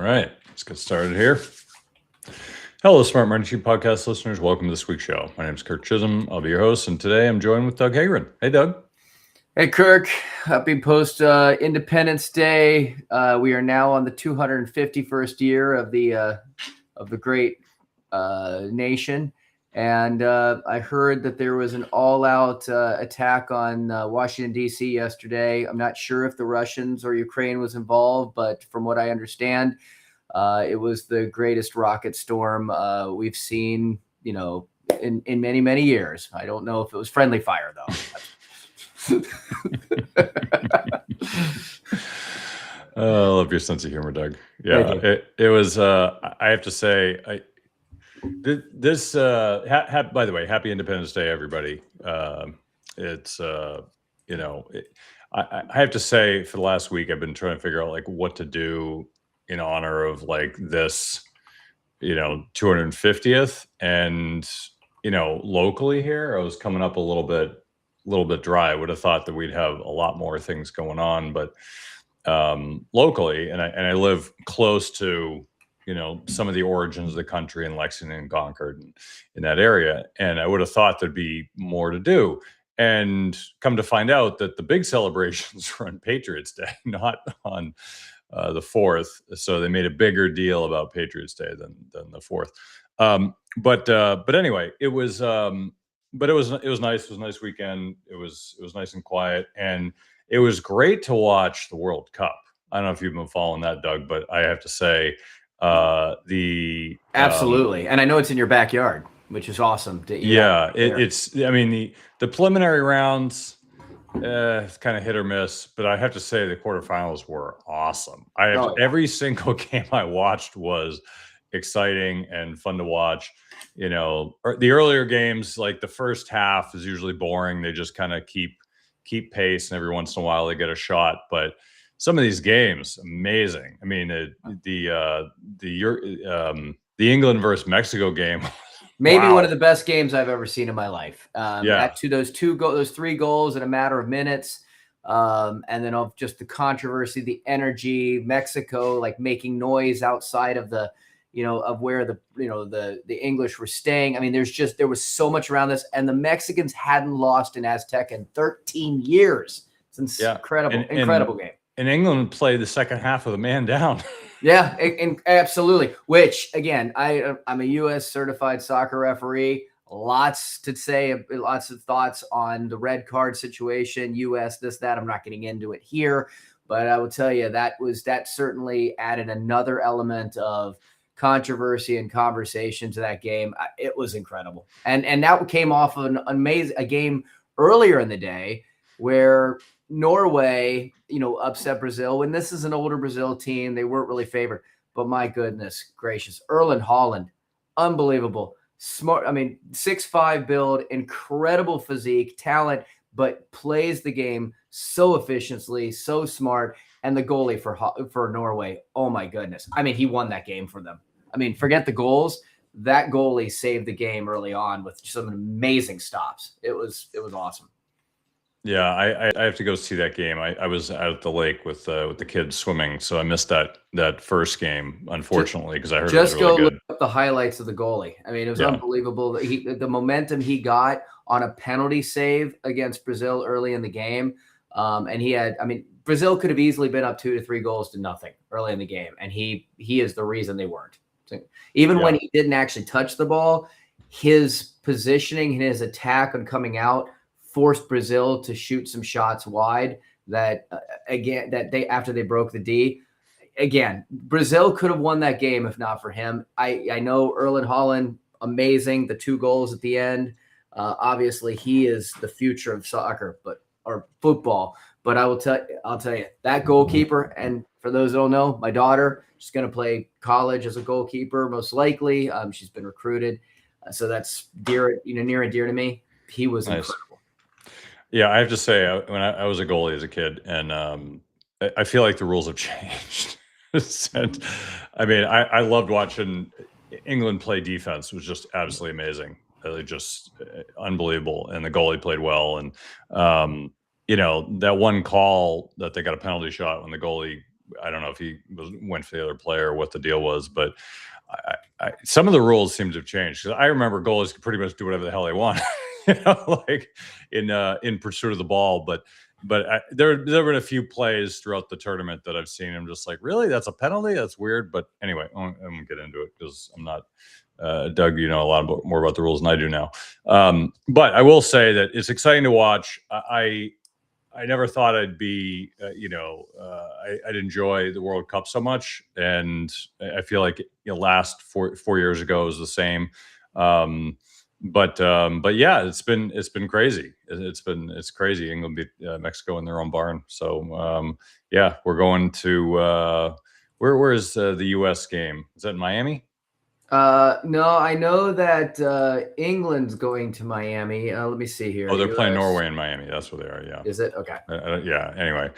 right, let's get started here. Hello, Smart Marketing Sheet Podcast listeners. Welcome to this week's show. My name is Kirk Chisholm. I'll be your host, and today I'm joined with Doug Hagren. Hey, Doug. Hey, Kirk. Happy post-Independence Day. We are now on the 251st year of the great nation, and I heard that there was an all-out attack on Washington, D.C. yesterday. I'm not sure if the Russians or Ukraine was involved, but from what I understand, it was the greatest rocket storm we've seen, in many, many years. I don't know if it was friendly fire, though. I love your sense of humor, Doug. Yeah, it was. I have to say, this. By the way, happy Independence Day, everybody. I have to say, for the last week, I've been trying to figure out what to do in honor of this, 250th, and locally here, I was coming up a little bit dry. I would have thought that we'd have a lot more things going on, but locally, and I live close to some of the origins of the country in Lexington and Concord and in that area, and I would have thought there'd be more to do. And come to find out that the big celebrations were on Patriots Day, not on the 4th. So they made a bigger deal about Patriots Day than the 4th. But anyway, it was nice. It was a nice weekend. It was nice and quiet, and it was great to watch the World Cup. I don't know if you've been following that, Doug, but I have to say, absolutely, and I know it's in your backyard, which is awesome. It's. I mean, the preliminary rounds, it's kind of hit or miss, but I have to say the quarterfinals were awesome. Every single game I watched was exciting and fun to watch. The earlier games, like the first half, is usually boring. They just kind of keep pace, and every once in a while they get a shot. But some of these games, amazing. I mean, the England versus Mexico game, maybe wow. One of the best games I've ever seen in my life. Those three goals in a matter of minutes. And then of just the controversy, the energy, Mexico making noise outside of the, of where the English were staying. I mean, there was so much around this, and the Mexicans hadn't lost in Azteca in 13 years. It's incredible game. And England played the second half of the man down. Yeah, absolutely. Which, again, I'm a U.S. certified soccer referee. Lots to say, lots of thoughts on the red card situation, U.S., this, that. I'm not getting into it here, but I will tell you that certainly added another element of controversy and conversation to that game. It was incredible. And that came off of a game earlier in the day where Norway, upset Brazil. When this is an older Brazil team, they weren't really favored. But my goodness gracious, Erling Haaland, unbelievable. Smart. I mean, 6'5" build, incredible physique, talent, but plays the game so efficiently, so smart. And the goalie for Norway, oh my goodness. I mean, he won that game for them. I mean, forget the goals. That goalie saved the game early on with some amazing stops. It was awesome. Yeah, I have to go see that game. I was out at the lake with the kids swimming, so I missed that first game, unfortunately, because I heard just it was really go good. look up the highlights of the goalie. I mean, it was unbelievable. The momentum he got on a penalty save against Brazil early in the game, and he had. I mean, Brazil could have easily been up 2 to 3 goals to nothing early in the game, and he is the reason they weren't. So even when he didn't actually touch the ball, his positioning and his attack on coming out forced Brazil to shoot some shots wide that after they broke the D. Again, Brazil could have won that game if not for him. I know Erling Haaland, amazing, the 2 goals at the end. Obviously, he is the future of soccer, or football. But I'll tell you, that goalkeeper, and for those who don't know, my daughter, she's going to play college as a goalkeeper, most likely. She's been recruited. So that's near and dear to me. He was nice. Incredible. Yeah, I have to say, when I was a goalie as a kid, and I feel like the rules have changed. I mean, I loved watching England play defense. It was just absolutely amazing. Just unbelievable. And the goalie played well. And, that one call that they got a penalty shot when the goalie I don't know if he went for the other player or what the deal was, but some of the rules seem to have changed. 'Cause I remember goalies could pretty much do whatever the hell they want, like in pursuit of the ball. But there have been a few plays throughout the tournament that I've seen. I'm just like, really, that's a penalty? That's weird. But anyway, I won't get into it because I'm not. Doug, you know a lot more about the rules than I do now. But I will say that it's exciting to watch. I never thought I'd be, I'd enjoy the World Cup so much, and I feel like last 4 years ago was the same. But yeah, it's been crazy. It's crazy. England beat Mexico in their own barn. So yeah, we're going to where is the U.S. game? Is that in Miami? No, I know that England's going to Miami. Let me see here. Oh, they're playing US. Norway in Miami. That's where they are. Yeah. Is it? Okay. Yeah. Anyway,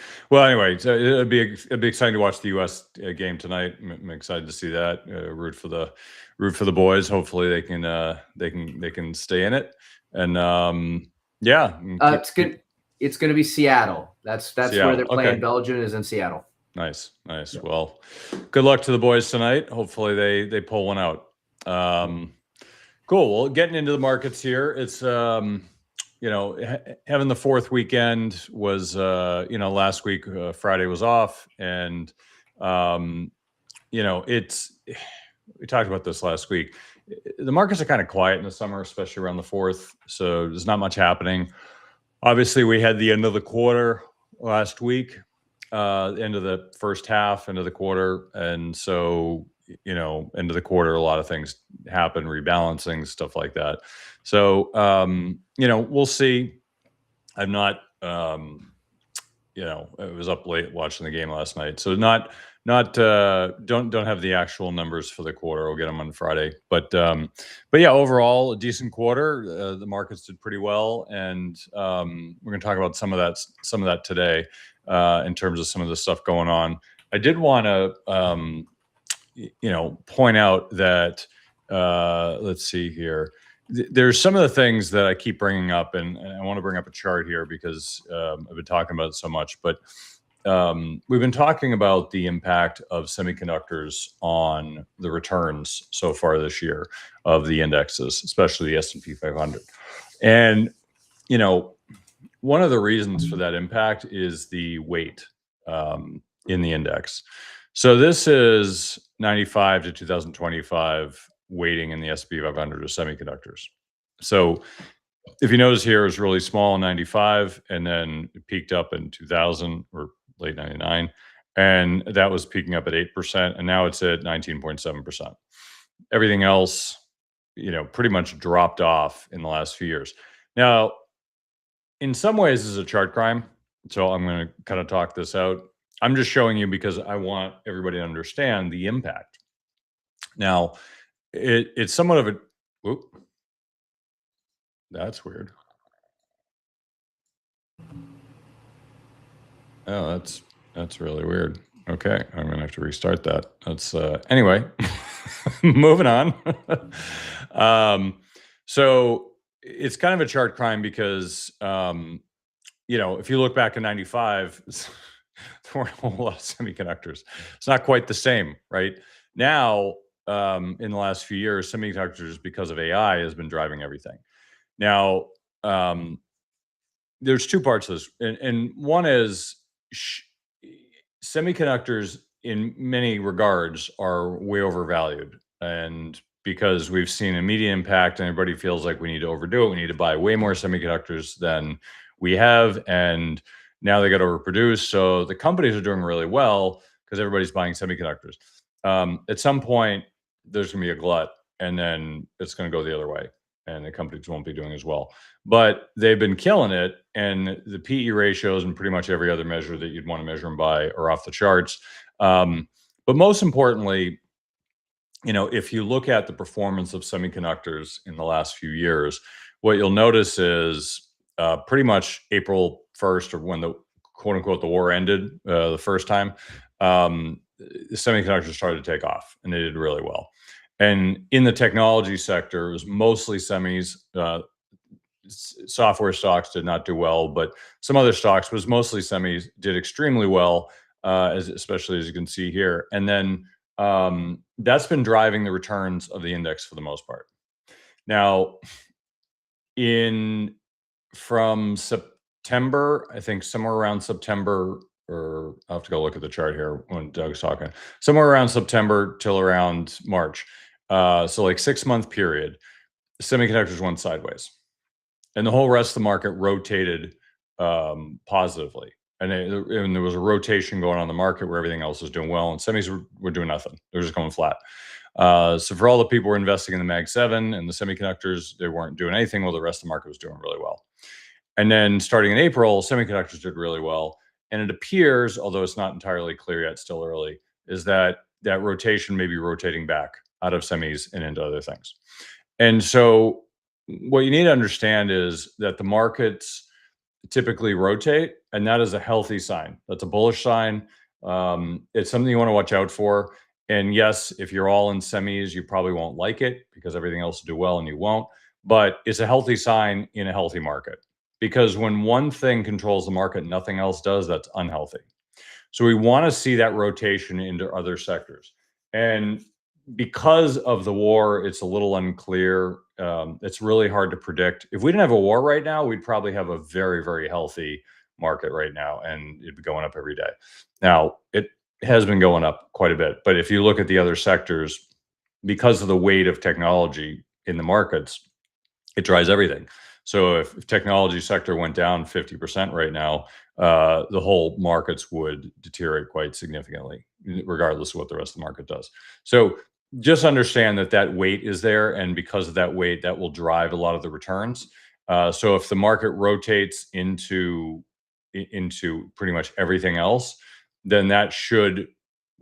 so it'd be exciting to watch the U.S. Game tonight. I'm excited to see that. Root for the boys. Hopefully they can stay in it. And yeah, it's gonna be Seattle. That's Seattle. where they're playing. Okay. Belgium is in Seattle. Nice. Yeah. Well, good luck to the boys tonight. Hopefully they pull one out. Cool. Well, getting into the markets here, it's having the fourth weekend was last week Friday was off, and it's we talked about this last week. The markets are kind of quiet in the summer, especially around the fourth, so there's not much happening. Obviously, we had the end of the quarter last week. End of the first half, end of the quarter. And so, end of the quarter, a lot of things happen, rebalancing, stuff like that. So, we'll see. I'm not, I was up late watching the game last night. So don't have the actual numbers for the quarter. We'll get them on Friday. But yeah, overall, a decent quarter. The markets did pretty well. And we're going to talk about some of that today. In terms of some of the stuff going on. I did want to, point out that, let's see here. There's some of the things that I keep bringing up, and I want to bring up a chart here because I've been talking about it so much, but we've been talking about the impact of semiconductors on the returns so far this year of the indexes, especially the S&P 500. And, one of the reasons for that impact is the weight in the index. So this is 95 to 2025 weighting in the S&P 500 of semiconductors. So if you notice here, it was really small in 95, and then it peaked up in 2000 or late 99, and that was peaking up at 8%, and now it's at 19.7%. Everything else, pretty much dropped off in the last few years. Now, in some ways, this is a chart crime, so I'm going to kind of talk this out. I'm just showing you because I want everybody to understand the impact. Now, it's somewhat of a... Whoop. That's weird. Oh, that's really weird. Okay, I'm going to have to restart that. That's anyway, moving on. So it's kind of a chart crime because, if you look back in 95, there weren't a whole lot of semiconductors. It's not quite the same, right? Now, in the last few years, semiconductors, because of AI, has been driving everything. Now, there's two parts of this. And one is semiconductors, in many regards, are way overvalued. And because we've seen immediate impact and everybody feels like we need to overdo it, we need to buy way more semiconductors than we have, and now they got overproduced. So the companies are doing really well because everybody's buying semiconductors. At some point, there's going to be a glut, and then it's going to go the other way, and the companies won't be doing as well. But they've been killing it, and the PE ratios and pretty much every other measure that you'd want to measure them by are off the charts. But most importantly, if you look at the performance of semiconductors in the last few years, what you'll notice is pretty much April 1st, or when the quote unquote the war ended the first time, the semiconductors started to take off, and they did really well. And in the technology sector, it was mostly semis. Software stocks did not do well, but some other stocks, was mostly semis, did extremely well. especially as you can see here. And then that's been driving the returns of the index for the most part. Now, in from September, I think somewhere around September, or I'll have to go look at the chart here when Doug's talking, somewhere around September till around March. So like 6 month period, semiconductors went sideways and the whole rest of the market rotated positively. And there was a rotation going on in the market where everything else was doing well, and semis were doing nothing. They were just going flat. So for all the people who were investing in the Mag 7 and the semiconductors, they weren't doing anything while the rest of the market was doing really well. And then starting in April, semiconductors did really well. And it appears, although it's not entirely clear yet, still early, is that that rotation may be rotating back out of semis and into other things. And so what you need to understand is that the markets typically rotate, and that is a healthy sign. That's a bullish sign. It's something you want to watch out for. And yes, if you're all in semis, you probably won't like it because everything else will do well and you won't. But it's a healthy sign in a healthy market, because when one thing controls the market, nothing else does, that's unhealthy. So we want to see that rotation into other sectors. And because of the war, it's a little unclear. It's really hard to predict. If we didn't have a war right now, we'd probably have a very, very healthy market right now, and it'd be going up every day. Now, it has been going up quite a bit. But if you look at the other sectors, because of the weight of technology in the markets, it drives everything. So if technology sector went down 50% right now, the whole markets would deteriorate quite significantly, regardless of what the rest of the market does. So just understand that that weight is there, and because of that weight, that will drive a lot of the returns. So if the market rotates into pretty much everything else, then that should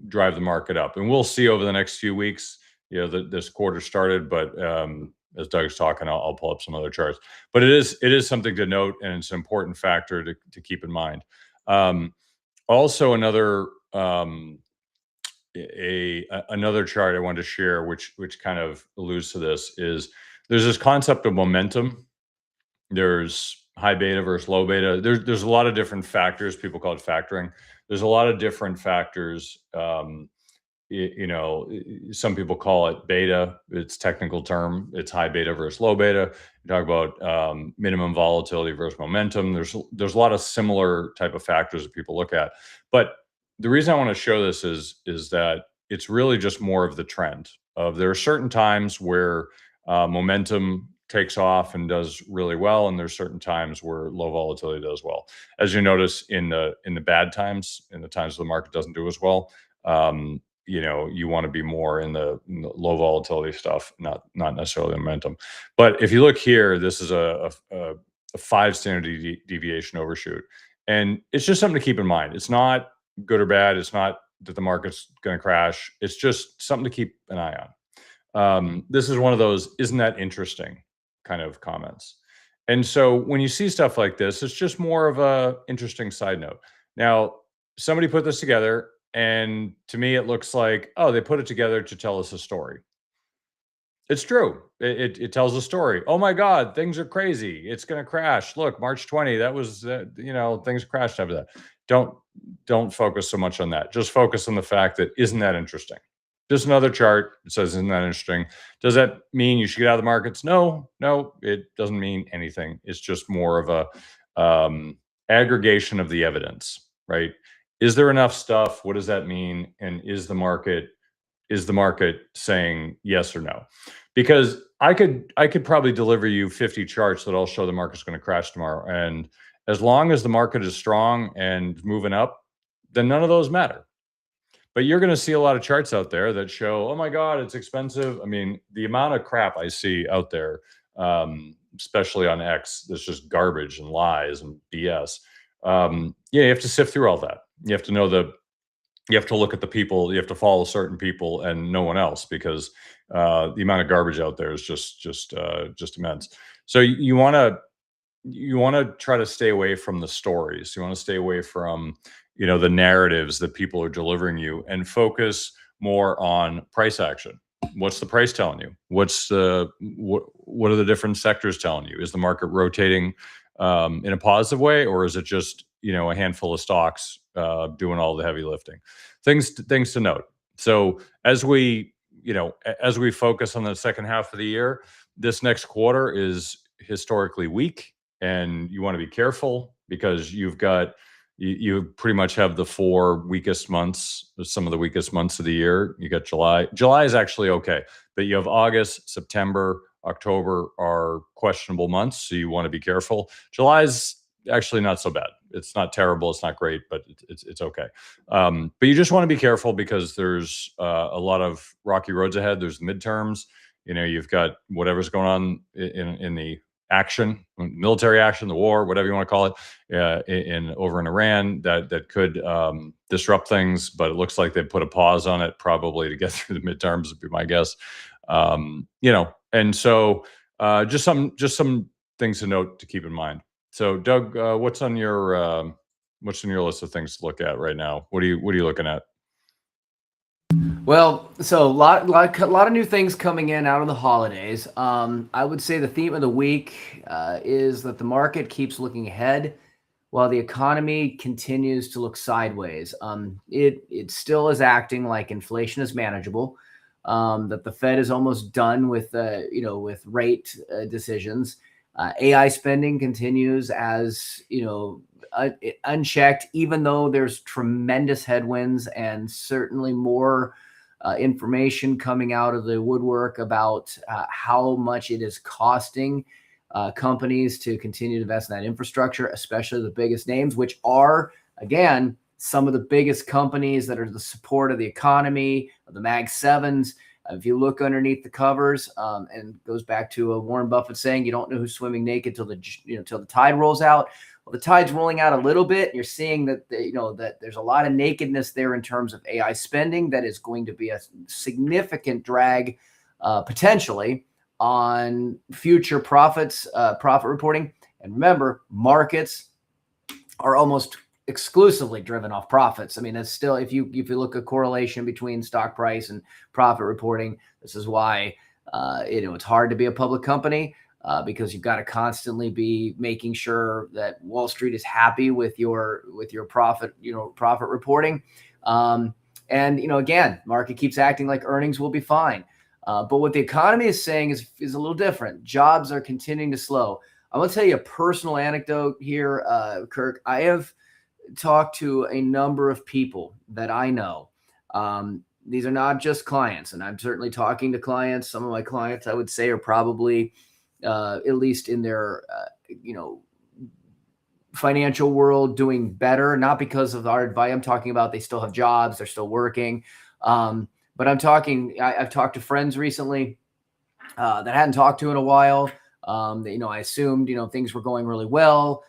drive the market up. And we'll see over the next few weeks. This quarter started, but as Doug's talking, I'll pull up some other charts. But it is something to note, and it's an important factor to keep in mind. Also, another another chart I wanted to share, which kind of alludes to this, is there's this concept of momentum. There's high beta versus low beta. There's a lot of different factors. People call it factoring. There's a lot of different factors. Some people call it beta. It's technical term. It's high beta versus low beta. You talk about minimum volatility versus momentum. There's a lot of similar type of factors that people look at. But the reason I want to show this is that it's really just more of the trend of, there are certain times where momentum takes off and does really well, and there's certain times where low volatility does well. As you notice in the bad times, in the times the market doesn't do as well, you want to be more in the low volatility stuff, not necessarily momentum. But if you look here, this is a 5 standard deviation overshoot, and it's just something to keep in mind. It's not good or bad. It's not that the market's going to crash. It's just something to keep an eye on. This is one of those "isn't that interesting" kind of comments. And so when you see stuff like this, it's just more of a interesting side note. Now, somebody put this together, and to me, it looks like, oh, they put it together to tell us a story. It's true. It tells a story. Oh my God, things are crazy. It's going to crash. Look, March 20, that was, things crashed after that. Don't focus so much on that. Just focus on the fact that, isn't that interesting? Just another chart. It says, isn't that interesting? Does that mean you should get out of the markets? No, it doesn't mean anything. It's just more of a aggregation of the evidence, right? Is there enough stuff? What does that mean? And is the market saying yes or no? Because I could probably deliver you 50 charts that all show the market's going to crash tomorrow. And as long as the market is strong and moving up, then none of those matter. But you're going to see a lot of charts out there that show, oh my God, it's expensive. I mean, the amount of crap I see out there, especially on X, that's just garbage and lies and BS. You have to sift through all that. You have to know you have to look at the people, you have to follow certain people and no one else, because the amount of garbage out there is just immense. So you want to try to stay away from the stories. You want to stay away from the narratives that people are delivering you, and focus more on price action. What's the price telling you? What are the different sectors telling you? Is the market rotating in a positive way, or is it just a handful of stocks doing all the heavy lifting. Things to note. So as we focus on the second half of the year, this next quarter is historically weak, and you want to be careful because you pretty much have the four weakest months, some of the weakest months of the year. You got July. July is actually okay, but you have August, September, October are questionable months, so you want to be careful. July is actually not so bad. It's not terrible. It's not great, but it's okay. But you just want to be careful because there's a lot of rocky roads ahead. There's the midterms. You've got whatever's going on in the military action, the war, whatever you want to call it, over in Iran that could disrupt things. But it looks like they put a pause on it probably to get through the midterms, would be my guess. And so just some things to note to keep in mind. So, Doug, what's on your list of things to look at right now? What are you looking at? Well, so a lot of new things coming in out of the holidays. I would say the theme of the week is that the market keeps looking ahead while the economy continues to look sideways. It still is acting like inflation is manageable. That the Fed is almost done with with rate decisions. AI spending continues as unchecked, even though there's tremendous headwinds and certainly more information coming out of the woodwork about how much it is costing companies to continue to invest in that infrastructure, especially the biggest names, which are, again, some of the biggest companies that are the support of the economy, of the Mag 7s. If you look underneath the covers, and it goes back to Warren Buffett saying, you don't know who's swimming naked till the tide rolls out. Well, the tide's rolling out a little bit. You're seeing that that there's a lot of nakedness there in terms of AI spending that is going to be a significant drag potentially on future profit reporting. And remember, markets are almost exclusively driven off profits. I mean, that's still, if you look at correlation between stock price and profit reporting, this is why it's hard to be a public company. Because you've got to constantly be making sure that Wall Street is happy with your profit reporting. And again, market keeps acting like earnings will be fine. But what the economy is saying is a little different. Jobs are continuing to slow. I'm going to tell you a personal anecdote here, Kirk. I have talked to a number of people that I know. These are not just clients, and I'm certainly talking to clients. Some of my clients, I would say, are probably at least in their, financial world doing better, not because of our advice. I'm talking about they still have jobs, they're still working. But I've talked to friends recently that I hadn't talked to in a while. I assumed, things were going really well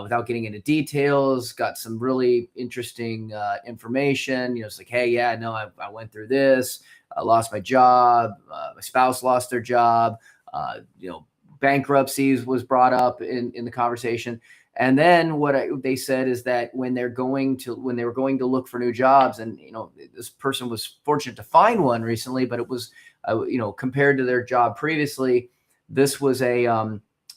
without getting into details, got some really interesting information. It's like, hey, yeah, no, I went through this. I lost my job. My spouse lost their job. Bankruptcies was brought up in the conversation. And then they said is that when they were going to look for new jobs, and this person was fortunate to find one recently, but it was compared to their job previously, this was a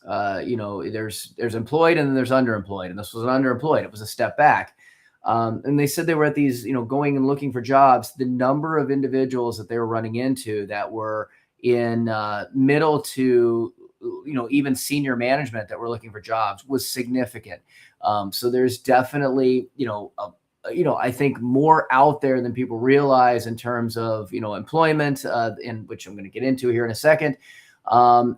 there's employed and then there's underemployed, and this was an underemployed. It was a step back. And they said they were at these going and looking for jobs. The number of individuals that they were running into that were in middle to even senior management that were looking for jobs was significant. So there's definitely, I think more out there than people realize in terms of, employment, in which I'm going to get into here in a second. And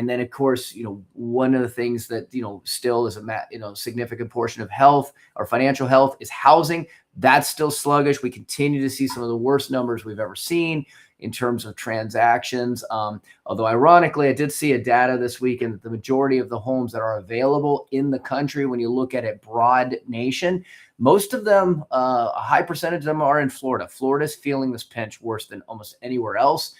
then of course, one of the things that, still is a significant portion of health or financial health is housing. That's still sluggish. We continue to see some of the worst numbers we've ever seen in terms of transactions. Although ironically, I did see a data this weekend that the majority of the homes that are available in the country, when you look at it broad nation, most of them, a high percentage of them are in Florida. Florida's feeling this pinch worse than almost anywhere else.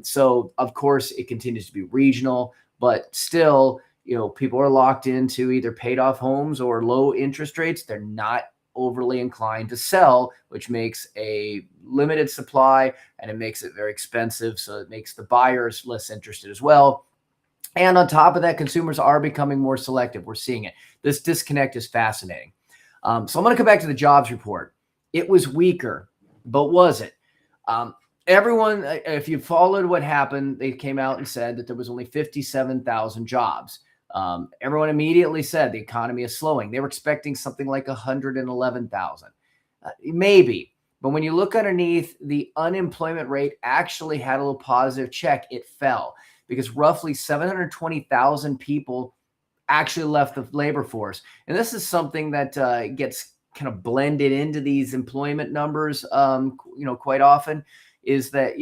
So of course it continues to be regional, but still, people are locked into either paid off homes or low interest rates. They're not overly inclined to sell, which makes a limited supply and it makes it very expensive. So it makes the buyers less interested as well. And on top of that, consumers are becoming more selective. We're seeing it. This disconnect is fascinating. So I'm going to come back to the jobs report. It was weaker, but was it? Um, Everyone, if you followed what happened, they came out and said that there was only 57,000 jobs. Everyone immediately said the economy is slowing. They were expecting something like 111,000. Maybe. But when you look underneath, the unemployment rate actually had a little positive check. It fell because roughly 720,000 people actually left the labor force. And this is something that gets kind of blended into these employment numbers, quite often, is that,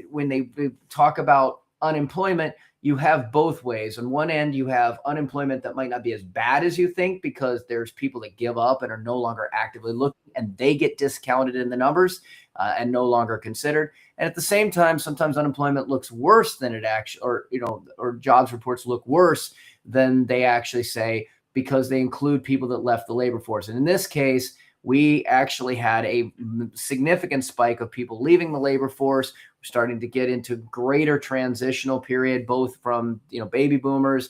when they talk about unemployment, you have both ways. On one end, you have unemployment that might not be as bad as you think because there's people that give up and are no longer actively looking, and they get discounted in the numbers and no longer considered. And at the same time, sometimes unemployment looks worse than it actually, or jobs reports look worse than they actually say because they include people that left the labor force. And in this case, we actually had a significant spike of people leaving the labor force. We're starting to get into greater transitional period, both from, baby boomers,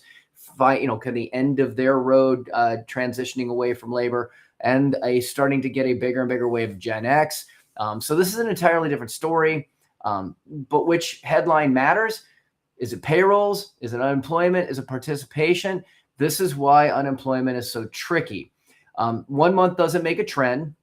kind of the end of their road, transitioning away from labor, and starting to get a bigger and bigger wave of Gen X. So this is an entirely different story. But which headline matters? Is it payrolls? Is it unemployment? Is it participation? This is why unemployment is so tricky. 1 month doesn't make a trend.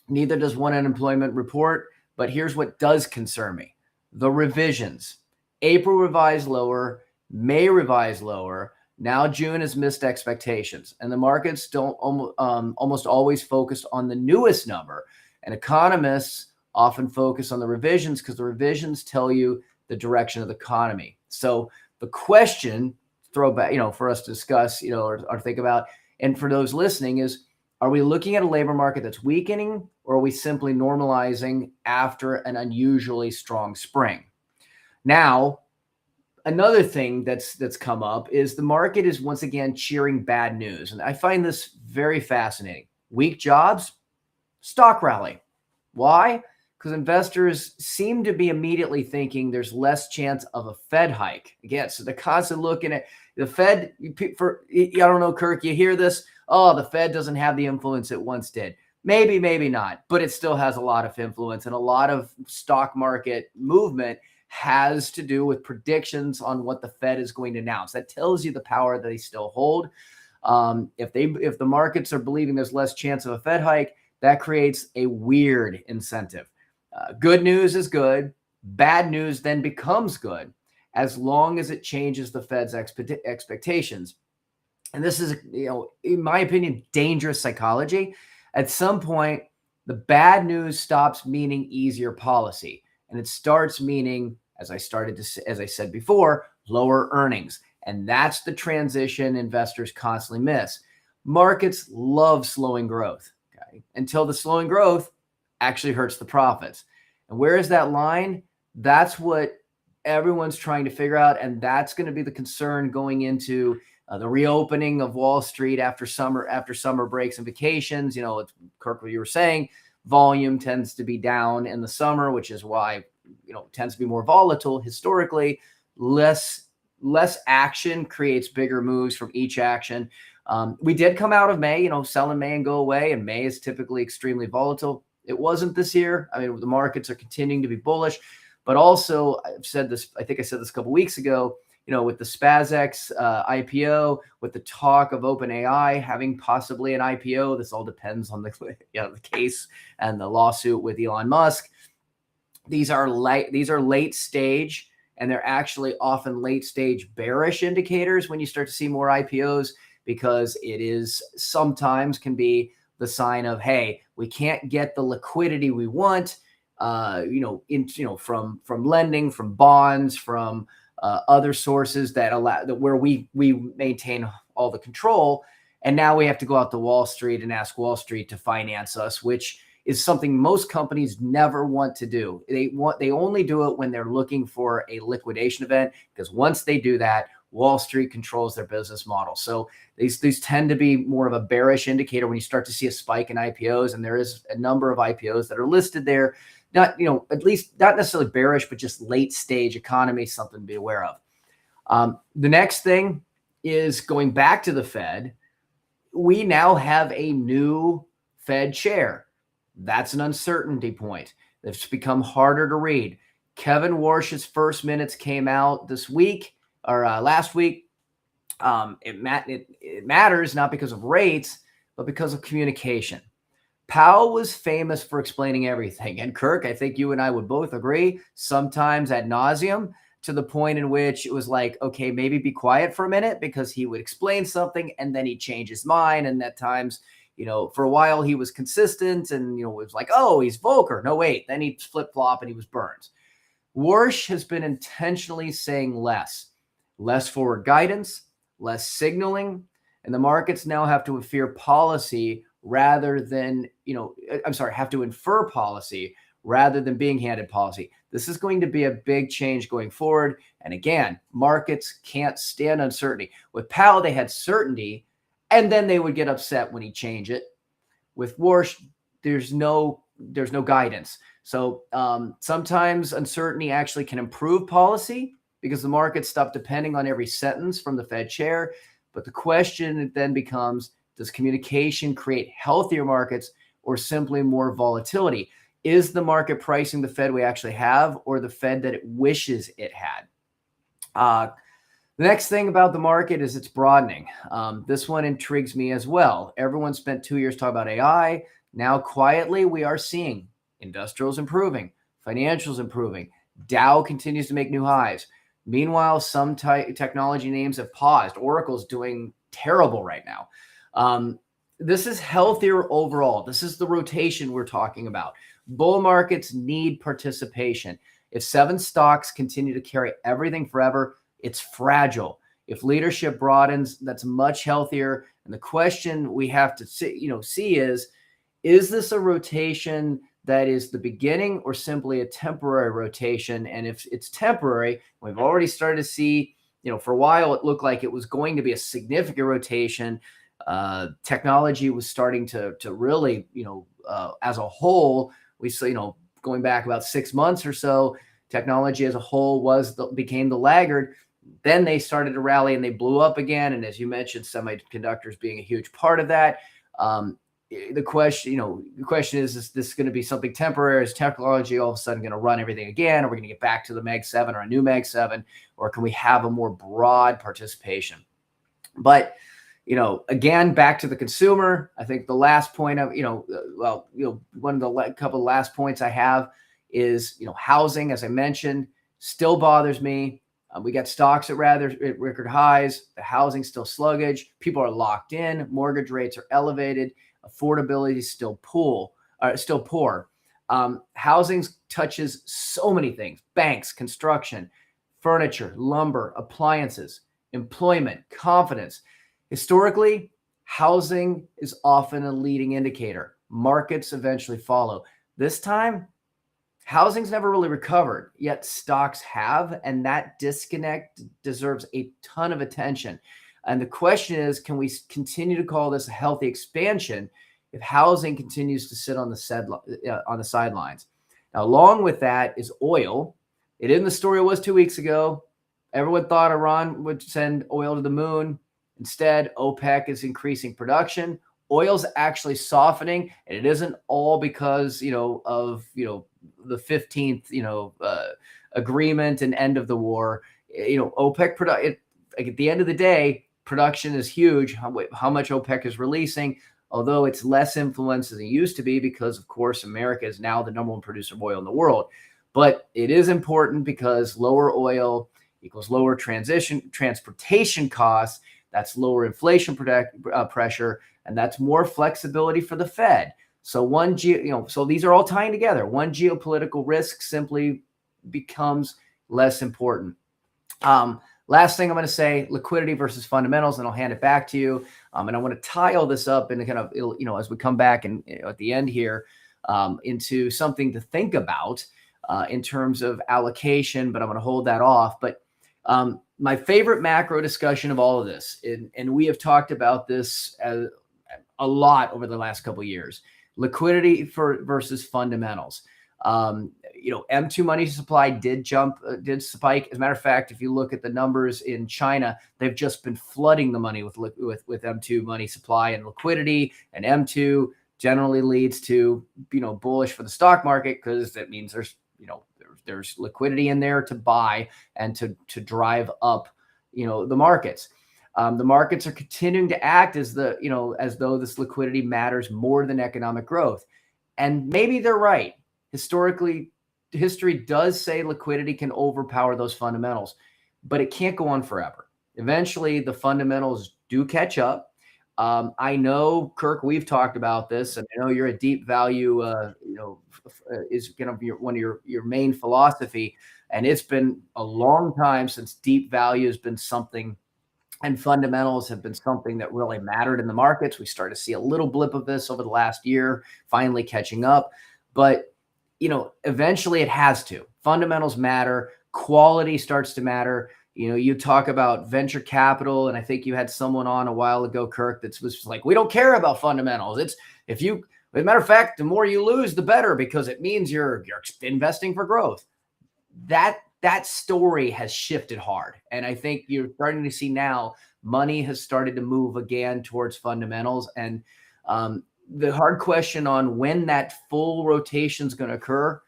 Neither does one unemployment report. But here's what does concern me. The revisions. April revised lower. May revised lower. Now June has missed expectations. And the markets don't almost always focus on the newest number. And economists often focus on the revisions because the revisions tell you the direction of the economy. So the question, throwback, for us to discuss, or think about, and for those listening is, are we looking at a labor market that's weakening, or are we simply normalizing after an unusually strong spring? Now, another thing that's come up is the market is once again cheering bad news. And I find this very fascinating. Weak jobs, stock rally. Why? Because investors seem to be immediately thinking there's less chance of a Fed hike. Again, so they're constantly looking at the Fed. I don't know, Kirk, you hear this? Oh, the Fed doesn't have the influence it once did. Maybe, maybe not, but it still has a lot of influence, and a lot of stock market movement has to do with predictions on what the Fed is going to announce. That tells you the power that they still hold. If the markets are believing there's less chance of a Fed hike, that creates a weird incentive. Good news is good. Bad news then becomes good as long as it changes the Fed's expectations. And this is, in my opinion, dangerous psychology. At some point, the bad news stops meaning easier policy, and it starts meaning, as I said before, lower earnings. And that's the transition investors constantly miss. Markets love slowing growth, until the slowing growth actually hurts the profits. And where is that line? That's what everyone's trying to figure out. And that's going to be the concern going into the reopening of Wall Street after summer breaks and vacations. It's Kirk, what you were saying, volume tends to be down in the summer, which is why, it tends to be more volatile historically. Less action creates bigger moves from each action. We did come out of May, sell in May and go away, and May is typically extremely volatile. It wasn't this year. I mean, the markets are continuing to be bullish, but also I think I said this a couple weeks ago, with the SpaceX IPO, with the talk of OpenAI having possibly an IPO, this all depends on the case and the lawsuit with Elon Musk. These are late stage, and they're actually often late stage bearish indicators when you start to see more IPOs, because it is sometimes can be the sign of, hey, we can't get the liquidity we want, from lending, from bonds, from other sources that where we maintain all the control, and now we have to go out to Wall Street and ask Wall Street to finance us, which is something most companies never want to do. They only do it when they're looking for a liquidation event, because once they do that, Wall Street controls their business model. So these tend to be more of a bearish indicator when you start to see a spike in IPOs, and there is a number of IPOs that are listed there. Not, at least not necessarily bearish, but just late stage economy, something to be aware of. The next thing is going back to the Fed. We now have a new Fed chair. That's an uncertainty point. It's become harder to read. Kevin Warsh's first minutes came out this week or last week. It matters not because of rates, but because of communication. Powell was famous for explaining everything. And Kirk, I think you and I would both agree, sometimes ad nauseum, to the point in which it was like, okay, maybe be quiet for a minute, because he would explain something and then he'd change his mind. And at times, for a while he was consistent and, it was like, oh, he's Volcker. No, wait. Then he'd flip flop and he was Burns. Warsh has been intentionally saying less forward guidance, less signaling, and the markets now have to fear policy rather than, have to infer policy rather than being handed policy. This is going to be a big change going forward. And again, markets can't stand uncertainty. With Powell, they had certainty, and then they would get upset when he changed it. With Warsh, there's no guidance. So sometimes uncertainty actually can improve policy because the markets stop depending on every sentence from the Fed chair. But the question then becomes, does communication create healthier markets or simply more volatility? Is the market pricing the Fed we actually have, or the Fed that it wishes it had? The next thing about the market is it's broadening. This one intrigues me as well. Everyone spent 2 years talking about AI. Now, quietly, we are seeing industrials improving, financials improving. Dow continues to make new highs. Meanwhile, some technology names have paused. Oracle's doing terrible right now. This is healthier overall. This is the rotation we're talking about. Bull markets need participation. If 7 stocks continue to carry everything forever, it's fragile. If leadership broadens, that's much healthier. And the question we have to see is this a rotation that is the beginning or simply a temporary rotation? And if it's temporary, we've already started to see, for a while, it looked like it was going to be a significant rotation. Technology was starting to really, as a whole, we saw, going back about 6 months or so, technology as a whole became the laggard. Then they started to rally and they blew up again. And as you mentioned, semiconductors being a huge part of that. The question is this going to be something temporary? Is technology all of a sudden going to run everything again? Are we going to get back to the Meg 7 or a new Meg 7? Or can we have a more broad participation? But, again, back to the consumer, I think the last point of, one of the couple of last points I have is, housing, as I mentioned, still bothers me. We got stocks at record highs. The housing's still sluggish. People are locked in. Mortgage rates are elevated. Affordability is still poor. Housing touches so many things: banks, construction, furniture, lumber, appliances, employment, confidence. Historically, housing is often a leading indicator. Markets eventually follow. This time, housing's never really recovered, yet stocks have, and that disconnect deserves a ton of attention. And the question is, can we continue to call this a healthy expansion if housing continues to sit on the sidelines? Now, along with that is oil. It isn't the story it was 2 weeks ago. Everyone thought Iran would send oil to the moon. Instead, OPEC is increasing production. Oil's actually softening, and it isn't all because of the 15th agreement and end of the war. OPEC at the end of the day, production is huge. How much OPEC is releasing, although it's less influence than it used to be because, of course, America is now the number one producer of oil in the world. But it is important because lower oil equals lower transportation costs. That's lower inflation pressure, and that's more flexibility for the Fed. So so these are all tying together. One geopolitical risk simply becomes less important. Last thing I'm going to say, liquidity versus fundamentals, and I'll hand it back to you. And I want to tie all this up and kind of, as we come back and at the end here, into something to think about in terms of allocation, but I'm going to hold that off. But my favorite macro discussion of all of this, and we have talked about this a lot over the last couple of years, liquidity versus fundamentals. M2 money supply did spike. As a matter of fact, if you look at the numbers in China, they've just been flooding the money with M2 money supply and liquidity. And M2 generally leads to, bullish for the stock market, because that means there's liquidity in there to buy and to drive up, the markets. The markets are continuing to act as though this liquidity matters more than economic growth. And maybe they're right. Historically, history does say liquidity can overpower those fundamentals, but it can't go on forever. Eventually, the fundamentals do catch up. I know, Kirk, we've talked about this, and I know you're a deep value, is kind of one of your main philosophy. And it's been a long time since deep value has been something, and fundamentals have been something that really mattered in the markets. We started to see a little blip of this over the last year, finally catching up. But eventually it has to. Fundamentals matter. Quality starts to matter. You talk about venture capital, and I think you had someone on a while ago, Kirk, that was like, we don't care about fundamentals. As a matter of fact, the more you lose, the better, because it means you're investing for growth. That story has shifted hard. And I think you're starting to see now money has started to move again towards fundamentals. And the hard question on when that full rotation is going to occur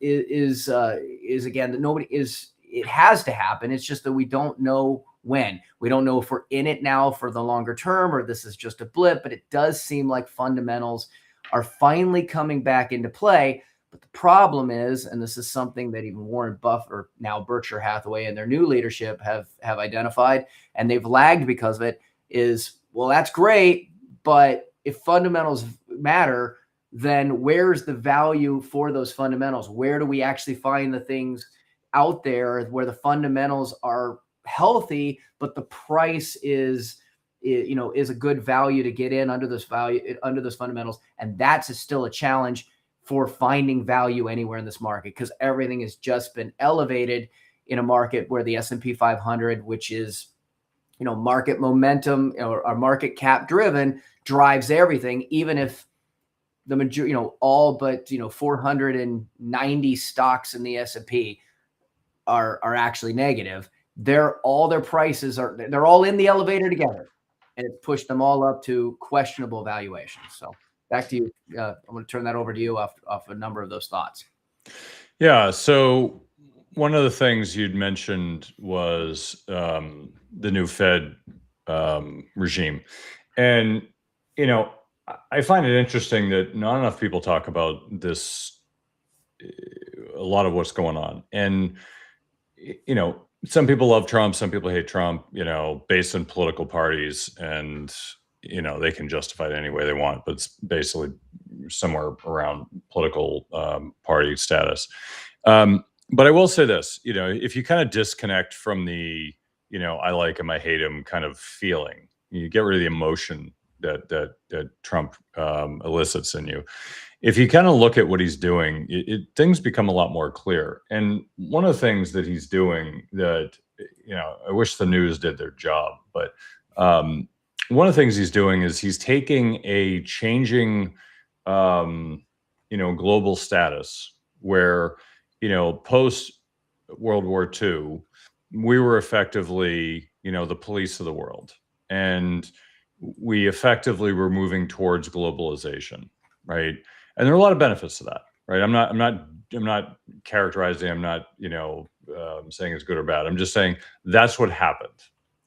is again that it has to happen. It's just that we don't know when. We don't know if we're in it now for the longer term, or this is just a blip, but it does seem like fundamentals are finally coming back into play. But the problem is, and this is something that even Warren Buffett, or now Berkshire Hathaway and their new leadership have identified, and they've lagged because of it, is, well, that's great, but if fundamentals matter, then where's the value for those fundamentals? Where do we actually find the things out there where the fundamentals are healthy, but the price is a good value to get in under those fundamentals? And that's still a challenge for finding value anywhere in this market, because everything has just been elevated in a market where the S&P 500, which is, market momentum or market cap driven, drives everything. Even if the majority, all but 490 stocks in the S&P are actually negative, all their prices they're all in the elevator together, and it's pushed them all up to questionable valuations. So back to you. I'm going to turn that over to you off a number of those thoughts. Yeah. So one of the things you'd mentioned was the new Fed regime. And, I find it interesting that not enough people talk about this, a lot of what's going on. And, some people love Trump, some people hate Trump, based on political parties, and, they can justify it any way they want, but it's basically somewhere around political party status. But I will say this, if you kind of disconnect from the, I like him, I hate him kind of feeling, you get rid of the emotion that Trump elicits in you. If you kind of look at what he's doing, things become a lot more clear. And one of the things that he's doing that, I wish the news did their job, but one of the things he's doing is he's taking a changing, global status where, post World War II, we were effectively, the police of the world. And we effectively were moving towards globalization, right? And there are a lot of benefits to that, right? I'm not characterizing. I'm not, saying it's good or bad. I'm just saying that's what happened.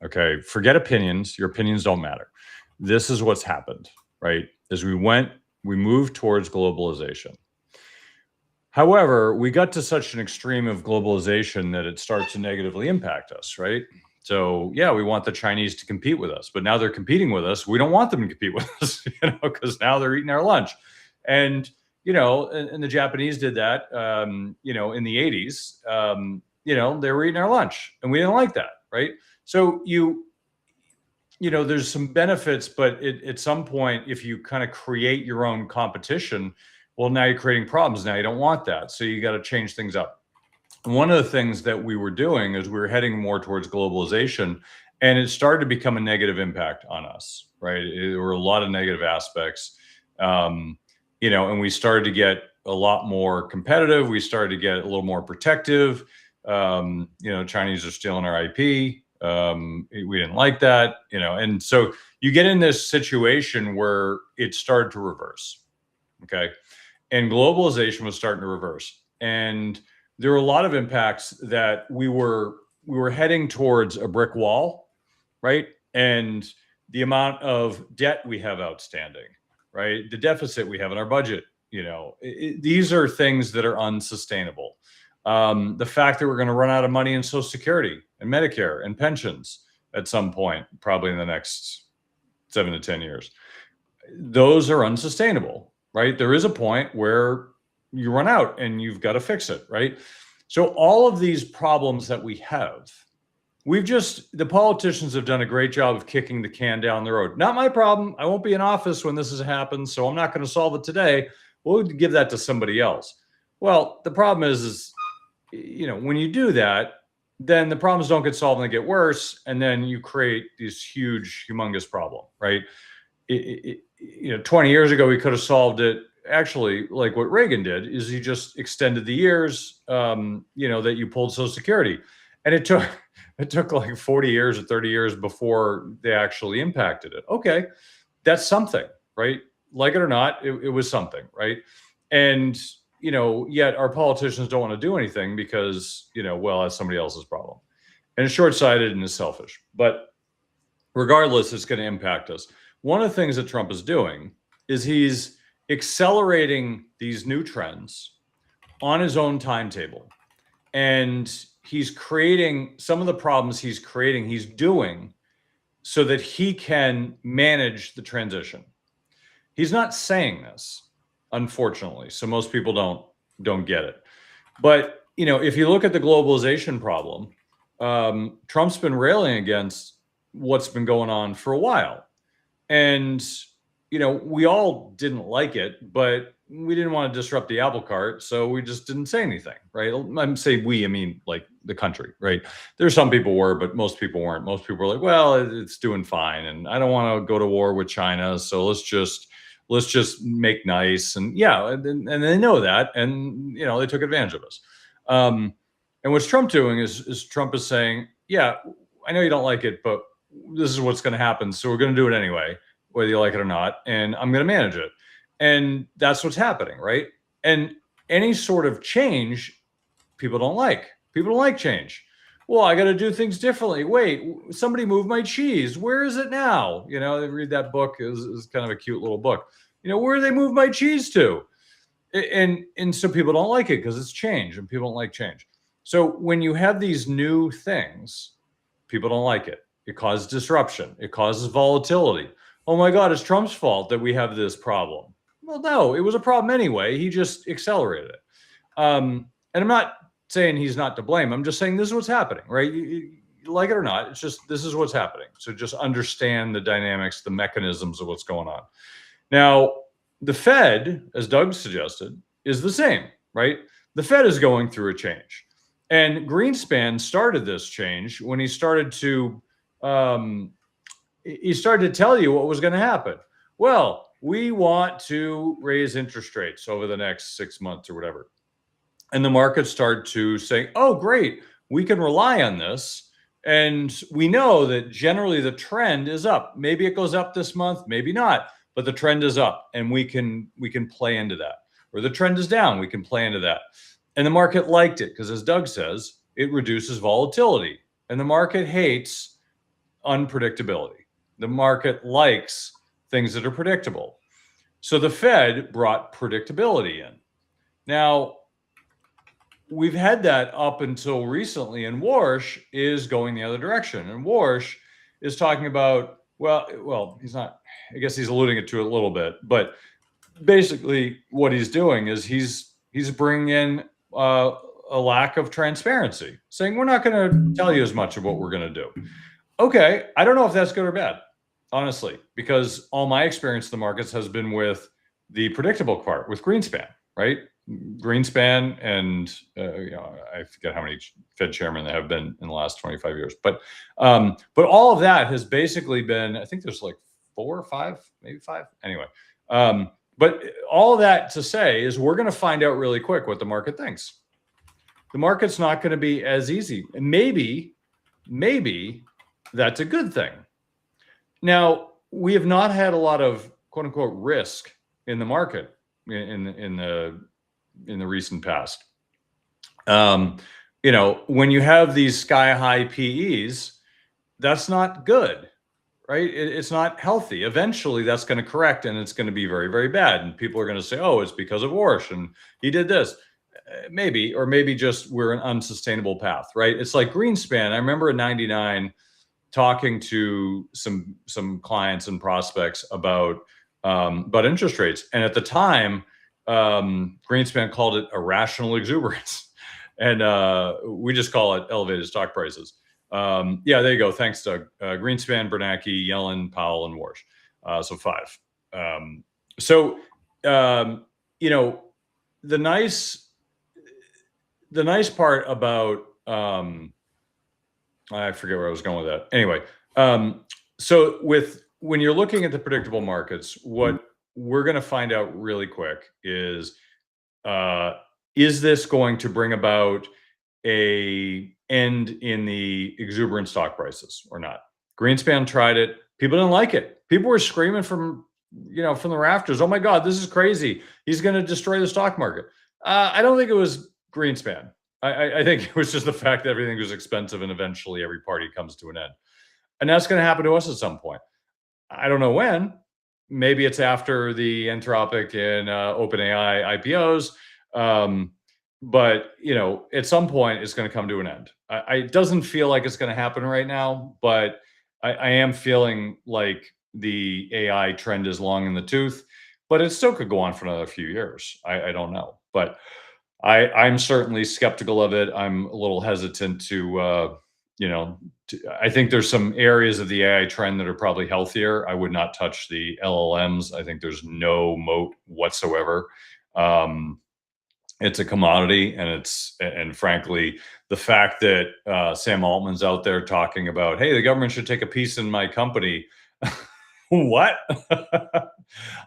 Okay, forget opinions. Your opinions don't matter. This is what's happened, right? As we moved towards globalization. However, we got to such an extreme of globalization that it starts to negatively impact us, right? So yeah, we want the Chinese to compete with us, but now they're competing with us. We don't want them to compete with us, because now they're eating our lunch. And, and the Japanese did that, in the 80s, they were eating our lunch, and we didn't like that, right? So there's some benefits, but at some point, if you kind of create your own competition, well, now you're creating problems. Now you don't want that. So you got to change things up. One of the things that we were doing is we were heading more towards globalization, and it started to become a negative impact on us, right? There were a lot of negative aspects, and we started to get, a lot more competitive. We started to get a little more protective. Chinese are stealing our IP. We didn't like that, and so you get in this situation where it started to reverse. Okay. And globalization was starting to reverse. And there were a lot of impacts that we were heading towards a brick wall, right? And the amount of debt we have outstanding, right? The deficit we have in our budget, these are things that are unsustainable. The fact that we're going to run out of money in Social Security and Medicare and pensions at some point, probably in the next 7 to 10 years, those are unsustainable, right? There is a point where you run out and you've got to fix it, right? So all of these problems that we have, the politicians have done a great job of kicking the can down the road. Not my problem. I won't be in office when this has happened, so I'm not going to solve it today. We'll give that to somebody else. Well, the problem is when you do that, then the problems don't get solved and they get worse, and then you create this huge, humongous problem, right? 20 years ago, we could have solved it. Actually, like what Reagan did is he just extended the years, that you pulled Social Security, and it took like 40 years or 30 years before they actually impacted it. Okay, that's something, right? Like it or not, it was something, right? And yet our politicians don't want to do anything because that's somebody else's problem, and it's short-sighted and it's selfish. But regardless, it's going to impact us. One of the things that Trump is doing is he's accelerating these new trends on his own timetable. And he's creating some of the problems he's doing so that he can manage the transition. He's not saying this, unfortunately, so most people don't get it. But, if you look at the globalization problem, Trump's been railing against what's been going on for a while. And, we all didn't like it, but we didn't want to disrupt the apple cart. So we just didn't say anything, right? I'm saying we, I mean, like the country, right? There's some people were, but most people weren't. Most people were like, well, it's doing fine. And I don't want to go to war with China. So let's just make nice. And and they know that. And, they took advantage of us. And what's Trump doing is Trump is saying, yeah, I know you don't like it, but this is what's going to happen. So we're going to do it anyway, whether you like it or not. And I'm going to manage it. And that's what's happening, right? And any sort of change, people don't like. People don't like change. Well, I got to do things differently. Wait, somebody moved my cheese. Where is it now? They read that book. It was kind of a cute little book. Where they move my cheese to? And so people don't like it because it's change, and people don't like change. So when you have these new things, people don't like it. It causes disruption. It causes volatility. Oh my God, it's Trump's fault that we have this problem. Well, no, it was a problem anyway. He just accelerated it. And I'm not saying he's not to blame. I'm just saying this is what's happening, right? You like it or not, it's just, this is what's happening. So just understand the dynamics, the mechanisms of what's going on. Now, the Fed, as Doug suggested, is the same, right? The Fed is going through a change. And Greenspan started this change when he started to tell you what was going to happen. Well, we want to raise interest rates over the next 6 months or whatever. And the markets start to say, oh, great, we can rely on this. And we know that generally the trend is up. Maybe it goes up this month, maybe not, but the trend is up, and we can play into that. Or the trend is down, we can play into that. And the market liked it because, as Doug says, it reduces volatility. And the market hates unpredictability. The market likes things that are predictable. So the Fed brought predictability in. Now, we've had that up until recently, and Warsh is going the other direction. And Warsh is talking about, well, he's not, I guess he's alluding to it a little bit, but basically what he's doing is he's bringing in a lack of transparency, saying we're not going to tell you as much of what we're going to do. Okay, I don't know if that's good or bad, honestly, because all my experience in the markets has been with the predictable part, with Greenspan, right? Greenspan and I forget how many Fed chairmen there have been in the last 25 years, but all of that has basically been, I think there's like 4 or 5, maybe 5, anyway. But But all that to say is we're going to find out really quick what the market thinks. The market's not going to be as easy. And maybe that's a good thing. Now, we have not had a lot of quote unquote risk in the market in the recent past. When you have these sky high PEs, that's not good, right? It's not healthy. Eventually that's going to correct and it's going to be very, very bad. And people are going to say, oh, it's because of Warsh and he did this. Maybe, or maybe just we're an unsustainable path, right? It's like Greenspan. I remember in 99 talking to some clients and prospects about interest rates. And at the time, Greenspan called it irrational exuberance. And we just call it elevated stock prices. Yeah, there you go. Thanks, Doug. Greenspan, Bernanke, Yellen, Powell, and Warsh. So 5. The nice part about I forget where I was going with that. Anyway, so when you're looking at the predictable markets, what we're going to find out really quick is this going to bring about a end in the exuberant stock prices or not? Greenspan tried it. People didn't like it. People were screaming from the rafters, oh my God, this is crazy. He's going to destroy the stock market. I don't think it was Greenspan. I think it was just the fact that everything was expensive and eventually every party comes to an end. And that's going to happen to us at some point. I don't know when. Maybe it's after the Anthropic and OpenAI IPOs. But at some point it's going to come to an end. It doesn't feel like it's going to happen right now, but I am feeling like the AI trend is long in the tooth, but it still could go on for another few years. I don't know, but I'm certainly skeptical of it. I'm a little hesitant to, I think there's some areas of the AI trend that are probably healthier. I would not touch the LLMs. I think there's no moat whatsoever. It's a commodity, and frankly, the fact that Sam Altman's out there talking about, hey, the government should take a piece in my company. What?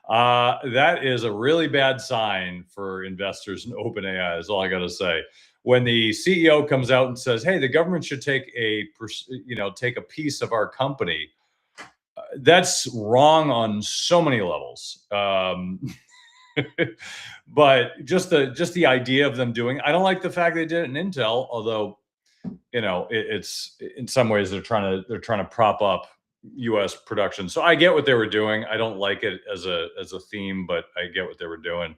That is a really bad sign for investors in OpenAI, is all I got to say. When the CEO comes out and says, hey, the government should take a piece of our company, that's wrong on so many levels. But just the idea of them doing, I don't like the fact they did it in Intel, although it's in some ways they're trying to prop up U.S. production. So I get what they were doing. I don't like it as a theme, but I get what they were doing.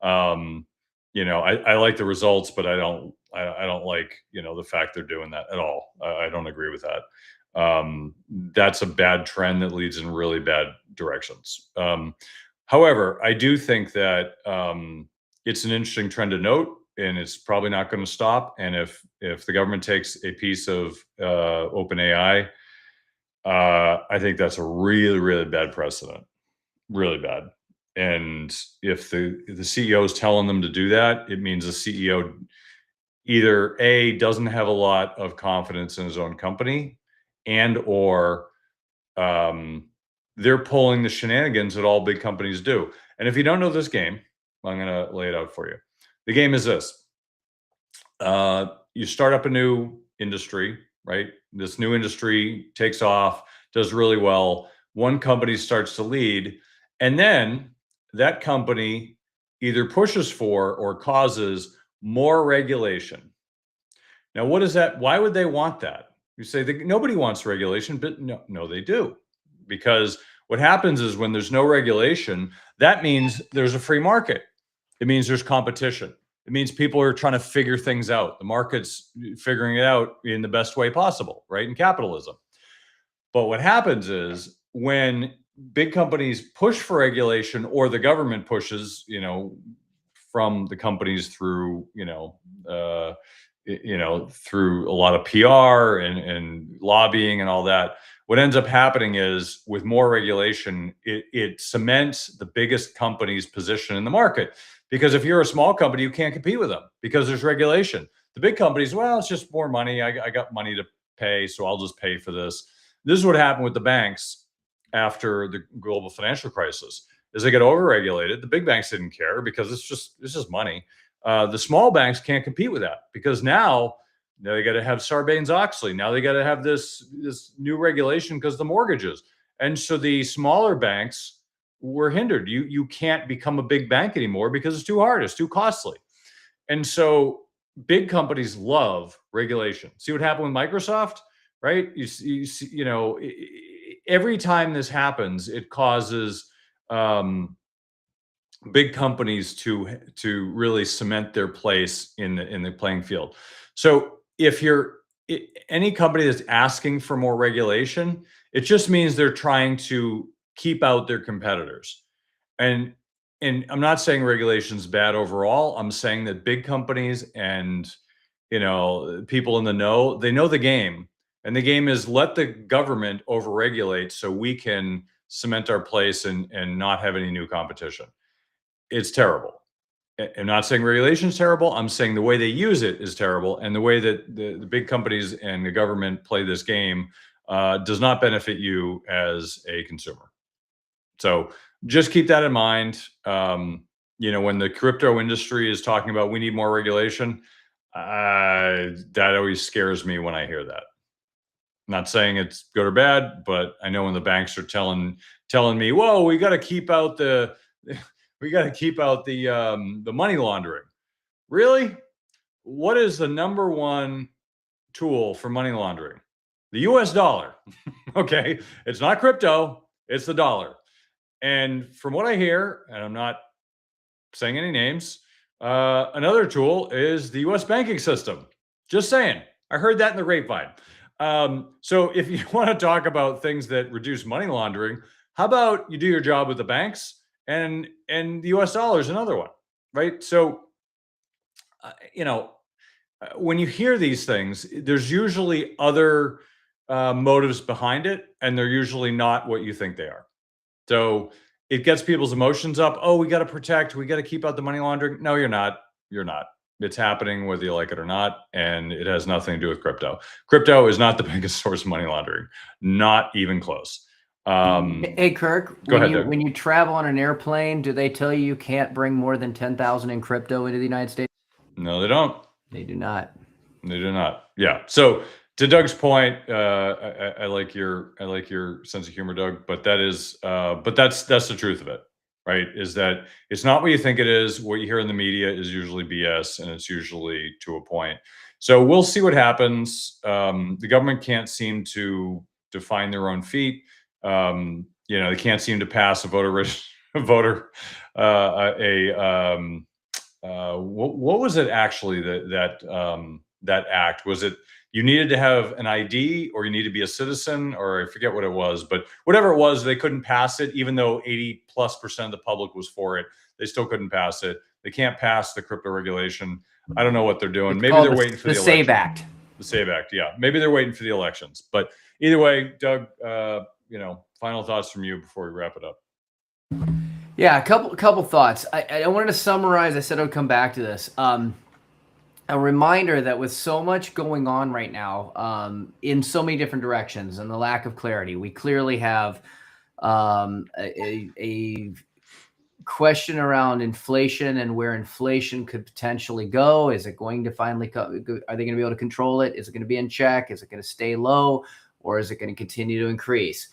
I like the results, but I don't like the fact they're doing that at all. I don't agree with that. That's a bad trend that leads in really bad directions. However, I do think that it's an interesting trend to note, and it's probably not going to stop. And if the government takes a piece of OpenAI, I think that's a really, really bad precedent, really bad. And if the CEO is telling them to do that, it means the CEO either A, doesn't have a lot of confidence in his own company, and or they're pulling the shenanigans that all big companies do. And if you don't know this game, I'm going to lay it out for you. The game is this. You start up a new industry, right? This new industry takes off, does really well. One company starts to lead, and then that company either pushes for or causes more regulation. Now, what is that? Why would they want that? You say that nobody wants regulation, but no, they do. Because what happens is when there's no regulation, that means there's a free market. It means there's competition. It means people are trying to figure things out. The market's figuring it out in the best way possible, right? In capitalism. But what happens is when big companies push for regulation, or the government pushes, from the companies through, through a lot of PR and lobbying and all that, what ends up happening is with more regulation, it cements the biggest company's position in the market. Because if you're a small company, you can't compete with them because there's regulation. The big companies, well, it's just more money. I got money to pay, so I'll just pay for this. This is what happened with the banks after the global financial crisis. is they get overregulated. The big banks didn't care because it's just money. The small banks can't compete with that because now they got to have Sarbanes-Oxley. Now they got to have this new regulation because the mortgages. And so the smaller banks were hindered. You can't become a big bank anymore because it's too hard. It's too costly. And so big companies love regulation. See what happened with Microsoft, right? You know, every time this happens, it causes big companies to really cement their place in the playing field. So if you're any company that's asking for more regulation, it just means they're trying to keep out their competitors. And I'm not saying regulation's bad overall. I'm saying that big companies and people in the know, they know the game. And the game is let the government overregulate so we can cement our place and not have any new competition. It's terrible. I'm not saying regulation is terrible. I'm saying the way they use it is terrible. And the way that the big companies and the government play this game does not benefit you as a consumer. So just keep that in mind. When the crypto industry is talking about we need more regulation, that always scares me when I hear that. I'm not saying it's good or bad, but I know when the banks are telling me, "Whoa, we got to keep out the the money laundering." Really? What is the number one tool for money laundering? The US dollar. Okay. It's not crypto, it's the dollar. And from what I hear, and I'm not saying any names, another tool is the US banking system. Just saying. I heard that in the grapevine. So if you want to talk about things that reduce money laundering, how about you do your job with the banks and the US dollar is another one, right? So, when you hear these things, there's usually other motives behind it, and they're usually not what you think they are. So it gets people's emotions up. Oh, we got to protect, we got to keep out the money laundering. No, you're not. You're not. It's happening whether you like it or not. And it has nothing to do with crypto. Crypto is not the biggest source of money laundering, not even close. Hey, Kirk, Go ahead, Doug. when you travel on an airplane, do they tell you can't bring more than 10,000 in crypto into the United States? No, they don't. They do not. They do not. Yeah. So to Doug's point, I like your sense of humor, Doug. But that's the truth of it, right? Is that it's not what you think it is. What you hear in the media is usually BS, and it's usually to a point. So we'll see what happens. The government can't seem to find their own feet. They can't seem to pass a what was it actually that act? Was it you needed to have an ID or you need to be a citizen, or I forget what it was, but whatever it was, they couldn't pass it, even though 80+% of the public was for it. They still couldn't pass it. They can't pass the crypto regulation. I don't know what they're doing. Maybe they're waiting for the SAVE Act. The SAVE Act, yeah. Maybe they're waiting for the elections. But either way, Doug, final thoughts from you before we wrap it up. Yeah, a couple thoughts. I wanted to summarize. I said I'd come back to this. A reminder that with so much going on right now, in so many different directions, and the lack of clarity, we clearly have a question around inflation and where inflation could potentially go. Is it going to finally are they going to be able to control it? Is it going to be in check? Is it going to stay low, or is it going to continue to increase?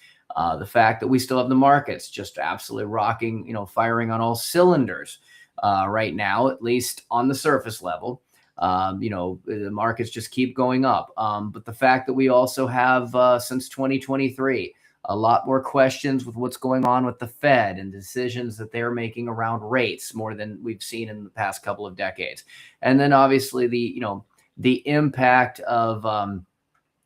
The fact that we still have the markets just absolutely rocking, firing on all cylinders right now, at least on the surface level. The markets just keep going up. But the fact that we also have, since 2023, a lot more questions with what's going on with the Fed and decisions that they're making around rates more than we've seen in the past couple of decades. And then obviously the impact of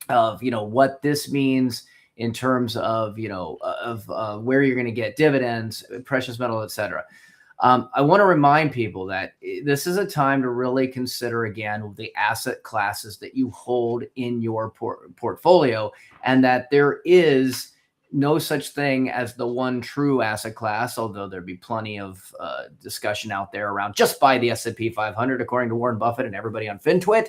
what this means in terms of, where you're going to get dividends, precious metal, et cetera. I want to remind people that this is a time to really consider, again, the asset classes that you hold in your portfolio, and that there is no such thing as the one true asset class, although there'd be plenty of discussion out there around just buy the S&P 500, according to Warren Buffett and everybody on FinTwit.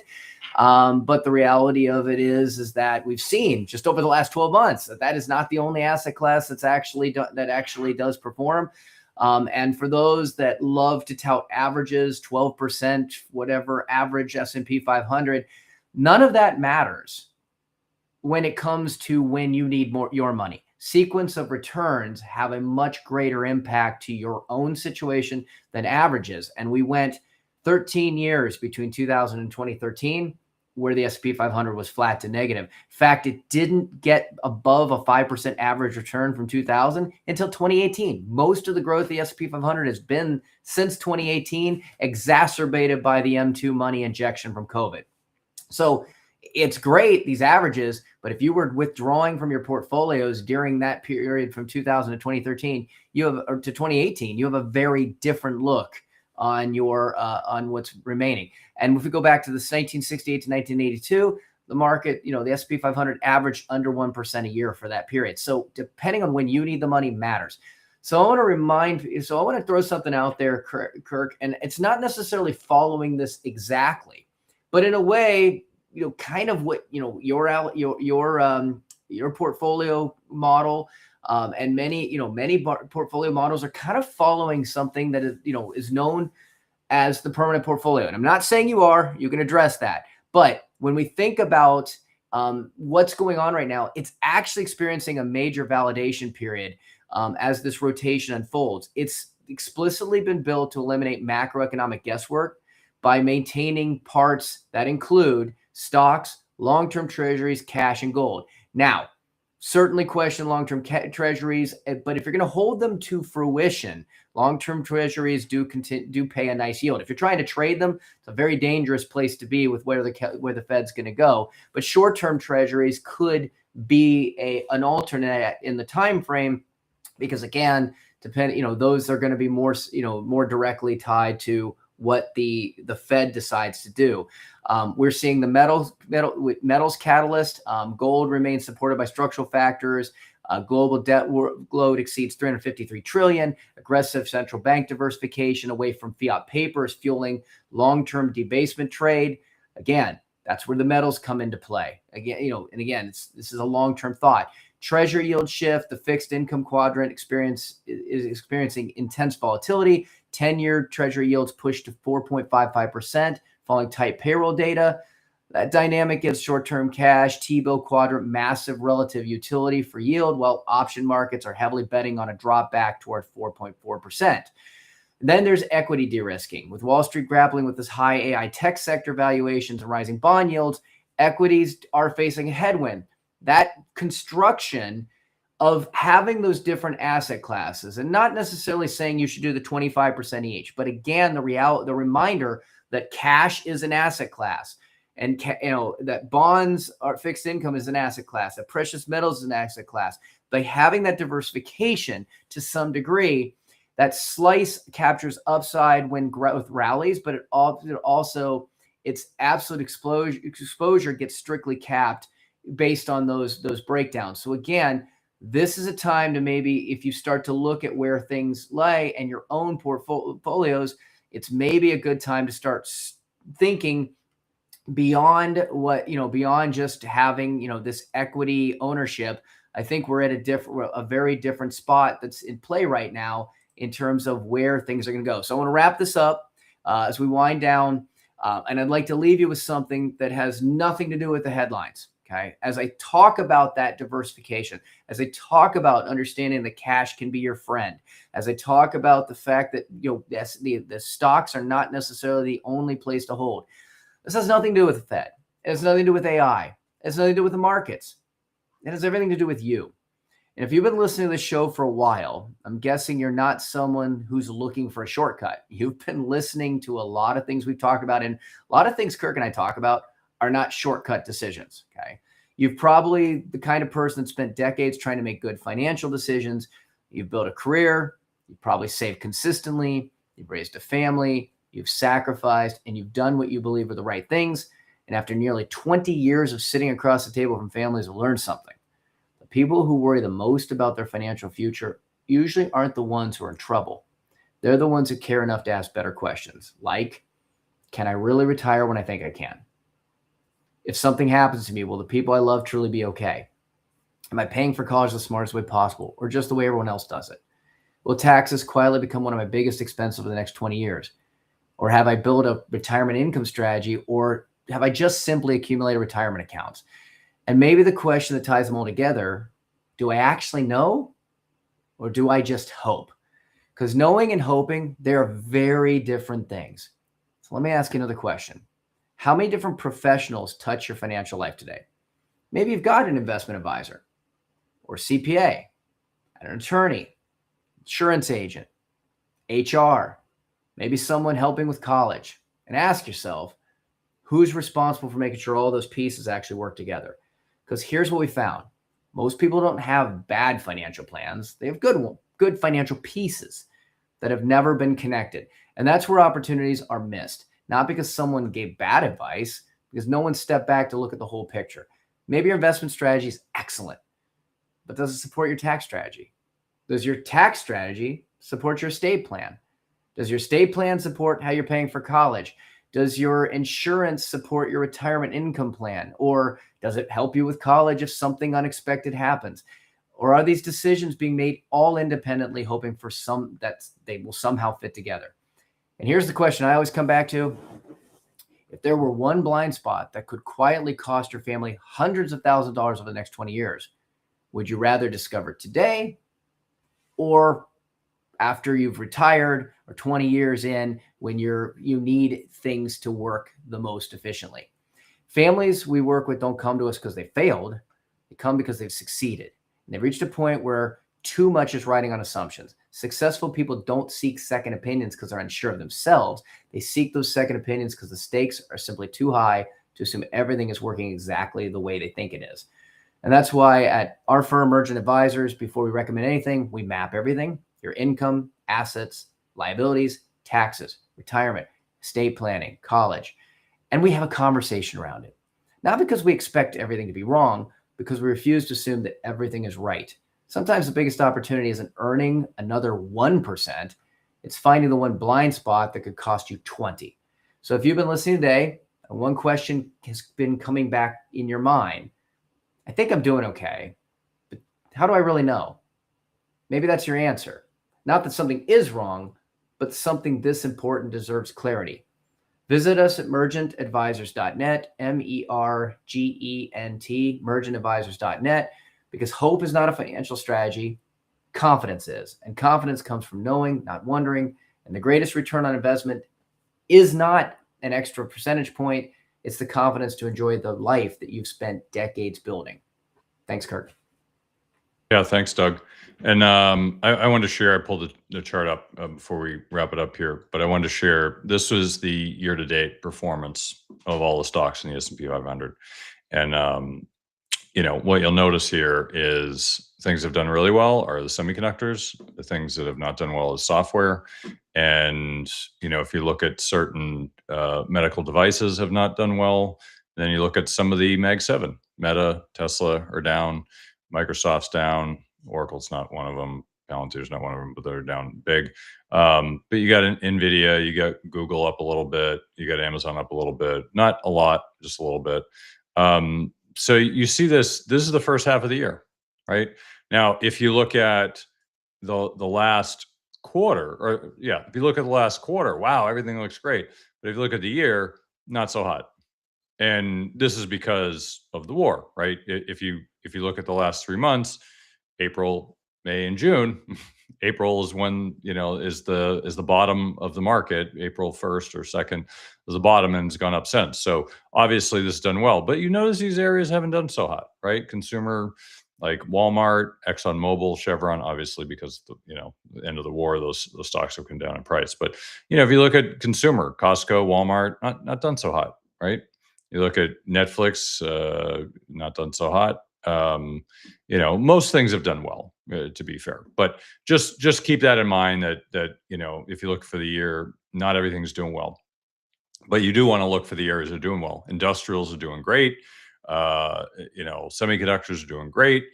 But the reality of it is that we've seen just over the last 12 months that is not the only asset class that actually does perform. And for those that love to tout averages, 12%, whatever average S&P 500, none of that matters when it comes to when you need more your money. Sequence of returns have a much greater impact to your own situation than averages. And we went 13 years between 2000 and 2013 where the S&P 500 was flat to negative. In fact, it didn't get above a 5% average return from 2000 until 2018. Most of the growth of the S&P 500 has been since 2018, exacerbated by the M2 money injection from COVID. So it's great, these averages, but if you were withdrawing from your portfolios during that period from 2000 to 2013, or to 2018, you have a very different look on your on what's remaining. And if we go back to this 1968 to 1982, the market, the S&P 500 averaged under 1% a year for that period. So depending on when you need the money matters. So I want to throw something out there, Kirk, and it's not necessarily following this exactly, but in a way, kind of what, your portfolio model, and many portfolio models are kind of following something that is known as the permanent portfolio. And I'm not saying you can address that. But when we think about what's going on right now, it's actually experiencing a major validation period as this rotation unfolds. It's explicitly been built to eliminate macroeconomic guesswork by maintaining parts that include stocks, long-term treasuries, cash, and gold. Now, certainly question long-term treasuries, but if you're going to hold them to fruition, long-term treasuries do pay a nice yield. If you're trying to trade them, it's a very dangerous place to be with where the Fed's going to go. But short-term treasuries could be an alternate in the time frame, because again, those are going to be more directly tied to what the Fed decides to do. We're seeing the metals catalyst. Gold remains supported by structural factors. Global debt load exceeds $353 trillion. Aggressive central bank diversification away from fiat papers fueling long-term debasement trade. Again, that's where the metals come into play. Again, this is a long-term thought. Treasury yield shift. The fixed income quadrant is experiencing intense volatility. 10-year treasury yields pushed to 4.55%, following tight payroll data. That dynamic gives short-term cash, T-bill quadrant, massive relative utility for yield, while option markets are heavily betting on a drop back toward 4.4%. Then there's equity de-risking. With Wall Street grappling with this high AI tech sector valuations and rising bond yields, equities are facing a headwind. That construction of having those different asset classes, and not necessarily saying you should do the 25% each, but again, the reminder that cash is an asset class, and that bonds or fixed income is an asset class, that precious metals is an asset class. By having that diversification to some degree, that slice captures upside when growth rallies, but it also its absolute exposure gets strictly capped based on those breakdowns. So again, this is a time to maybe, if you start to look at where things lay and your own portfolios, it's maybe a good time to start thinking beyond beyond just having, this equity ownership. I think we're at a very different spot that's in play right now in terms of where things are going to go. So I want to wrap this up as we wind down. And I'd like to leave you with something that has nothing to do with the headlines. Okay. As I talk about that diversification, as I talk about understanding that cash can be your friend, as I talk about the fact that, the stocks are not necessarily the only place to hold. This has nothing to do with the Fed. It has nothing to do with AI. It has nothing to do with the markets. It has everything to do with you. And if you've been listening to this show for a while, I'm guessing you're not someone who's looking for a shortcut. You've been listening to a lot of things we've talked about, and a lot of things Kirk and I talk about are not shortcut decisions. Okay. You've probably the kind of person that spent decades trying to make good financial decisions. You've built a career. You've probably saved consistently. You've raised a family. You've sacrificed, and you've done what you believe are the right things. And after nearly 20 years of sitting across the table from families, have learned something. The people who worry the most about their financial future usually aren't the ones who are in trouble. They're the ones who care enough to ask better questions, like, can I really retire when I think I can? If something happens to me, will the people I love truly be okay? Am I paying for college the smartest way possible, or just the way everyone else does it? Will taxes quietly become one of my biggest expenses over the next 20 years? Or have I built a retirement income strategy? Or have I just simply accumulated retirement accounts? And maybe the question that ties them all together, do I actually know or do I just hope? Because knowing and hoping, they're very different things. So let me ask you another question. How many different professionals touch your financial life today? Maybe you've got an investment advisor or CPA, an attorney, insurance agent, HR, maybe someone helping with college. And ask yourself, who's responsible for making sure all those pieces actually work together? Because here's what we found. Most people don't have bad financial plans. They have good financial pieces that have never been connected. And that's where opportunities are missed. Not because someone gave bad advice, because no one stepped back to look at the whole picture. Maybe your investment strategy is excellent, but does it support your tax strategy? Does your tax strategy support your estate plan? Does your estate plan support how you're paying for college? Does your insurance support your retirement income plan? Or does it help you with college if something unexpected happens? Or are these decisions being made all independently, hoping for some that they will somehow fit together? And here's the question I always come back to. If there were one blind spot that could quietly cost your family hundreds of thousands of dollars over the next 20 years, would you rather discover it today or after you've retired or 20 years in when you need things to work the most efficiently? Families we work with don't come to us because they failed. They come because they've succeeded. And they've reached a point where too much is riding on assumptions. Successful people don't seek second opinions because they're unsure of themselves. They seek those second opinions because the stakes are simply too high to assume everything is working exactly the way they think it is. And that's why at our firm, Merchant Advisors, before we recommend anything, we map everything: your income, assets, liabilities, taxes, retirement, estate planning, college. And we have a conversation around it. Not because we expect everything to be wrong, because we refuse to assume that everything is right. Sometimes the biggest opportunity isn't earning another 1%. It's finding the one blind spot that could cost you 20. So if you've been listening today and one question has been coming back in your mind, I think I'm doing okay, but how do I really know? Maybe that's your answer. Not that something is wrong, but something this important deserves clarity. Visit us at mergentadvisors.net, MERGENT, mergentadvisors.net, because hope is not a financial strategy. Confidence is. And confidence comes from knowing, not wondering. And the greatest return on investment is not an extra percentage point. It's the confidence to enjoy the life that you've spent decades building. Thanks, Kirk. Yeah, thanks, Doug. And I wanted to share, I pulled the chart up before we wrap it up here, but I wanted to share, this was the year-to-date performance of all the stocks in the S&P 500. And, what you'll notice here is things have done really well are the semiconductors. The things that have not done well is software. And, if you look at certain medical devices have not done well, then you look at some of the Mag 7, Meta, Tesla are down. Microsoft's down. Oracle's not one of them. Palantir's not one of them, but they're down big. But you got Nvidia, you got Google up a little bit, you got Amazon up a little bit, not a lot, just a little bit. So you see this is the first half of the year, right? Now, if you look at the last quarter, if you look at the last quarter, wow, everything looks great. But if you look at the year, not so hot. And this is because of the war, right? If you look at the last 3 months, April, May, and June, April is when is the bottom of the market. April 1st or 2nd was the bottom, and it's gone up since. So obviously this has done well, but you notice these areas haven't done so hot, right? Consumer, like Walmart, ExxonMobil, Chevron, obviously because the end of the war, those stocks have come down in price. But if you look at consumer, Costco, Walmart, not done so hot, right? You look at Netflix, not done so hot. Most things have done well, to be fair. But just keep that in mind that if you look for the year, not everything's doing well. But you do want to look for the areas that are doing well. Industrials are doing great. Semiconductors are doing great.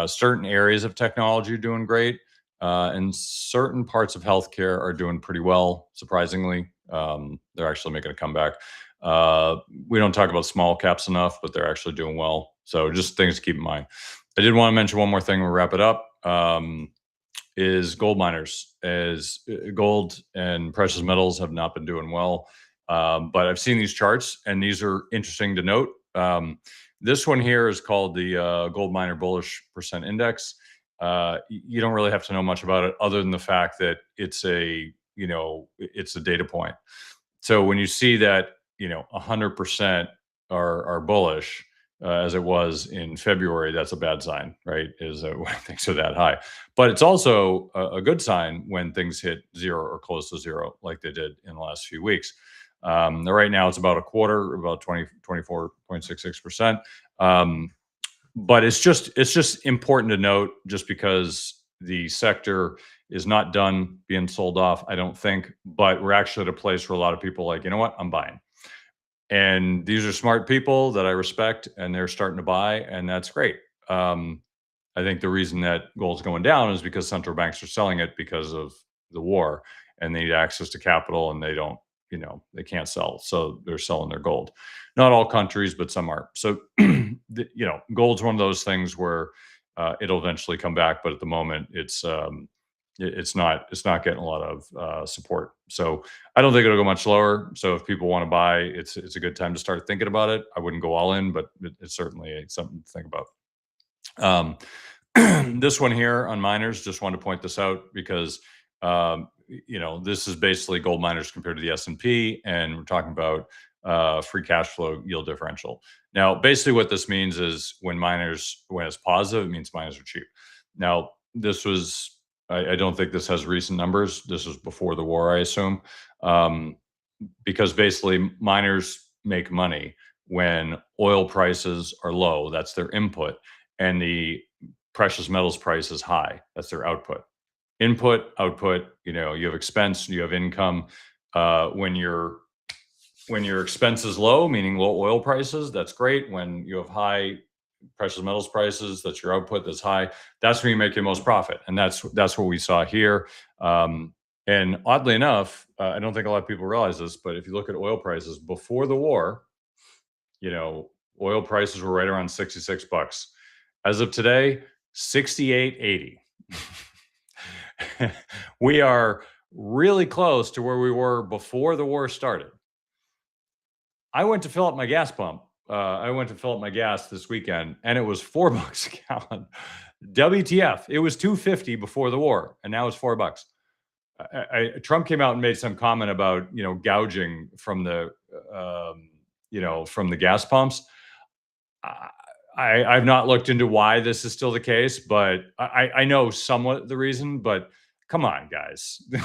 Certain areas of technology are doing great. And certain parts of healthcare are doing pretty well, surprisingly. They're actually making a comeback. We don't talk about small caps enough, but they're actually doing well. So just things to keep in mind. I did want to mention one more thing. We'll wrap it up. is gold miners. As gold and precious metals have not been doing well, but I've seen these charts, and these are interesting to note. This one here is called the Gold Miner Bullish Percent Index. You don't really have to know much about it, other than the fact that it's a data point. So when you see that 100% are bullish, as it was in February, that's a bad sign, right? Is when things are that high. But it's also a good sign when things hit zero or close to zero, like they did in the last few weeks. Right now, it's about a quarter, about 24.66%. But it's just important to note, just because the sector is not done being sold off, I don't think, but we're actually at a place where a lot of people are like, you know what, I'm buying. And these are smart people that I respect, and they're starting to buy, and that's great. Um, I think the reason that gold's going down is because central banks are selling it because of the war, and they need access to capital, and they don't, they can't sell. So they're selling their gold. Not all countries, but some are. So, gold's one of those things where it'll eventually come back, but at the moment, it's not getting a lot of support. So I don't think it'll go much lower. So if people want to buy, it's a good time to start thinking about it. I wouldn't go all in, but it's certainly something to think about. This one here on miners, just wanted to point this out because this is basically gold miners compared to the S&P, and we're talking about free cash flow yield differential. Now, basically what this means is when it's positive, it means miners are cheap. Now, I don't think this has recent numbers. This was before the war, I assume, because basically miners make money when oil prices are low. That's their input, and the precious metals price is high. That's their output. Input, output. You have expense, you have income. When your expense is low, meaning low oil prices, that's great. When you have high precious metals prices, that's your output that's high. That's when you make your most profit, and that's what we saw here. And oddly enough, I don't think a lot of people realize this, but if you look at oil prices before the war, oil prices were right around $66. As of today, 68.80. We are really close to where we were before the war started. I went to fill up my gas pump. I went to fill up my gas this weekend, and it was $4 a gallon. WTF? It was $2.50 before the war, and now it's $4. Trump came out and made some comment about gouging from the gas pumps. I've not looked into why this is still the case, but I know somewhat the reason. But come on, guys, this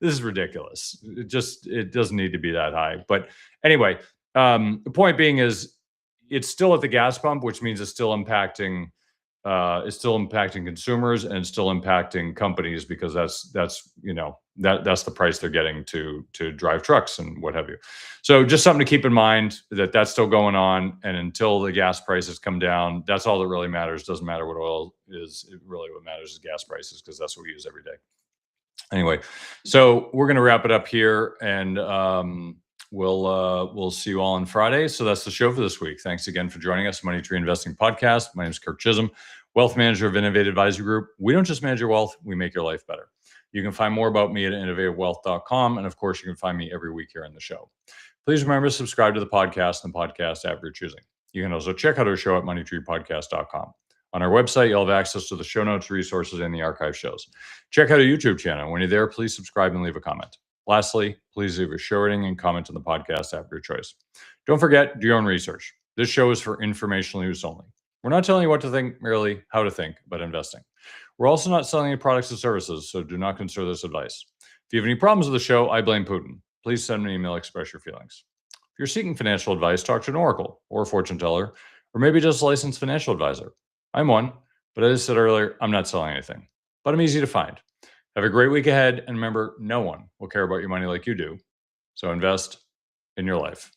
is ridiculous. It doesn't need to be that high. But anyway, the point being is it's still at the gas pump, which means it's still impacting consumers, and it's still impacting companies, because that's the price they're getting to drive trucks and what have you. So just something to keep in mind, that's still going on, and until the gas prices come down, that's all that really matters. Doesn't matter what oil is. Really what matters is gas prices, because that's what we use every day. Anyway, so we're going to wrap it up here, and we'll see you all on Friday. So that's the show for this week. Thanks again for joining us, Money Tree Investing Podcast. My name is Kirk Chisholm, wealth manager of Innovative Advisory Group. We don't just manage your wealth, we make your life better. You can find more about me at innovativewealth.com. And of course, you can find me every week here on the show. Please remember to subscribe to the podcast and the podcast app you're choosing. You can also check out our show at moneytreepodcast.com. On our website, you'll have access to the show notes, resources, and the archive shows. Check out our YouTube channel. When you're there, please subscribe and leave a comment. Lastly, please leave a share rating and comment on the podcast app of your choice. Don't forget, do your own research. This show is for informational use only. We're not telling you what to think, merely how to think about investing. We're also not selling any products or services, so do not consider this advice. If you have any problems with the show, I blame Putin. Please send me an email, express your feelings. If you're seeking financial advice, talk to an oracle or a fortune teller, or maybe just a licensed financial advisor. I'm one, but as I said earlier, I'm not selling anything, but I'm easy to find. Have a great week ahead, and remember, no one will care about your money like you do. So invest in your life.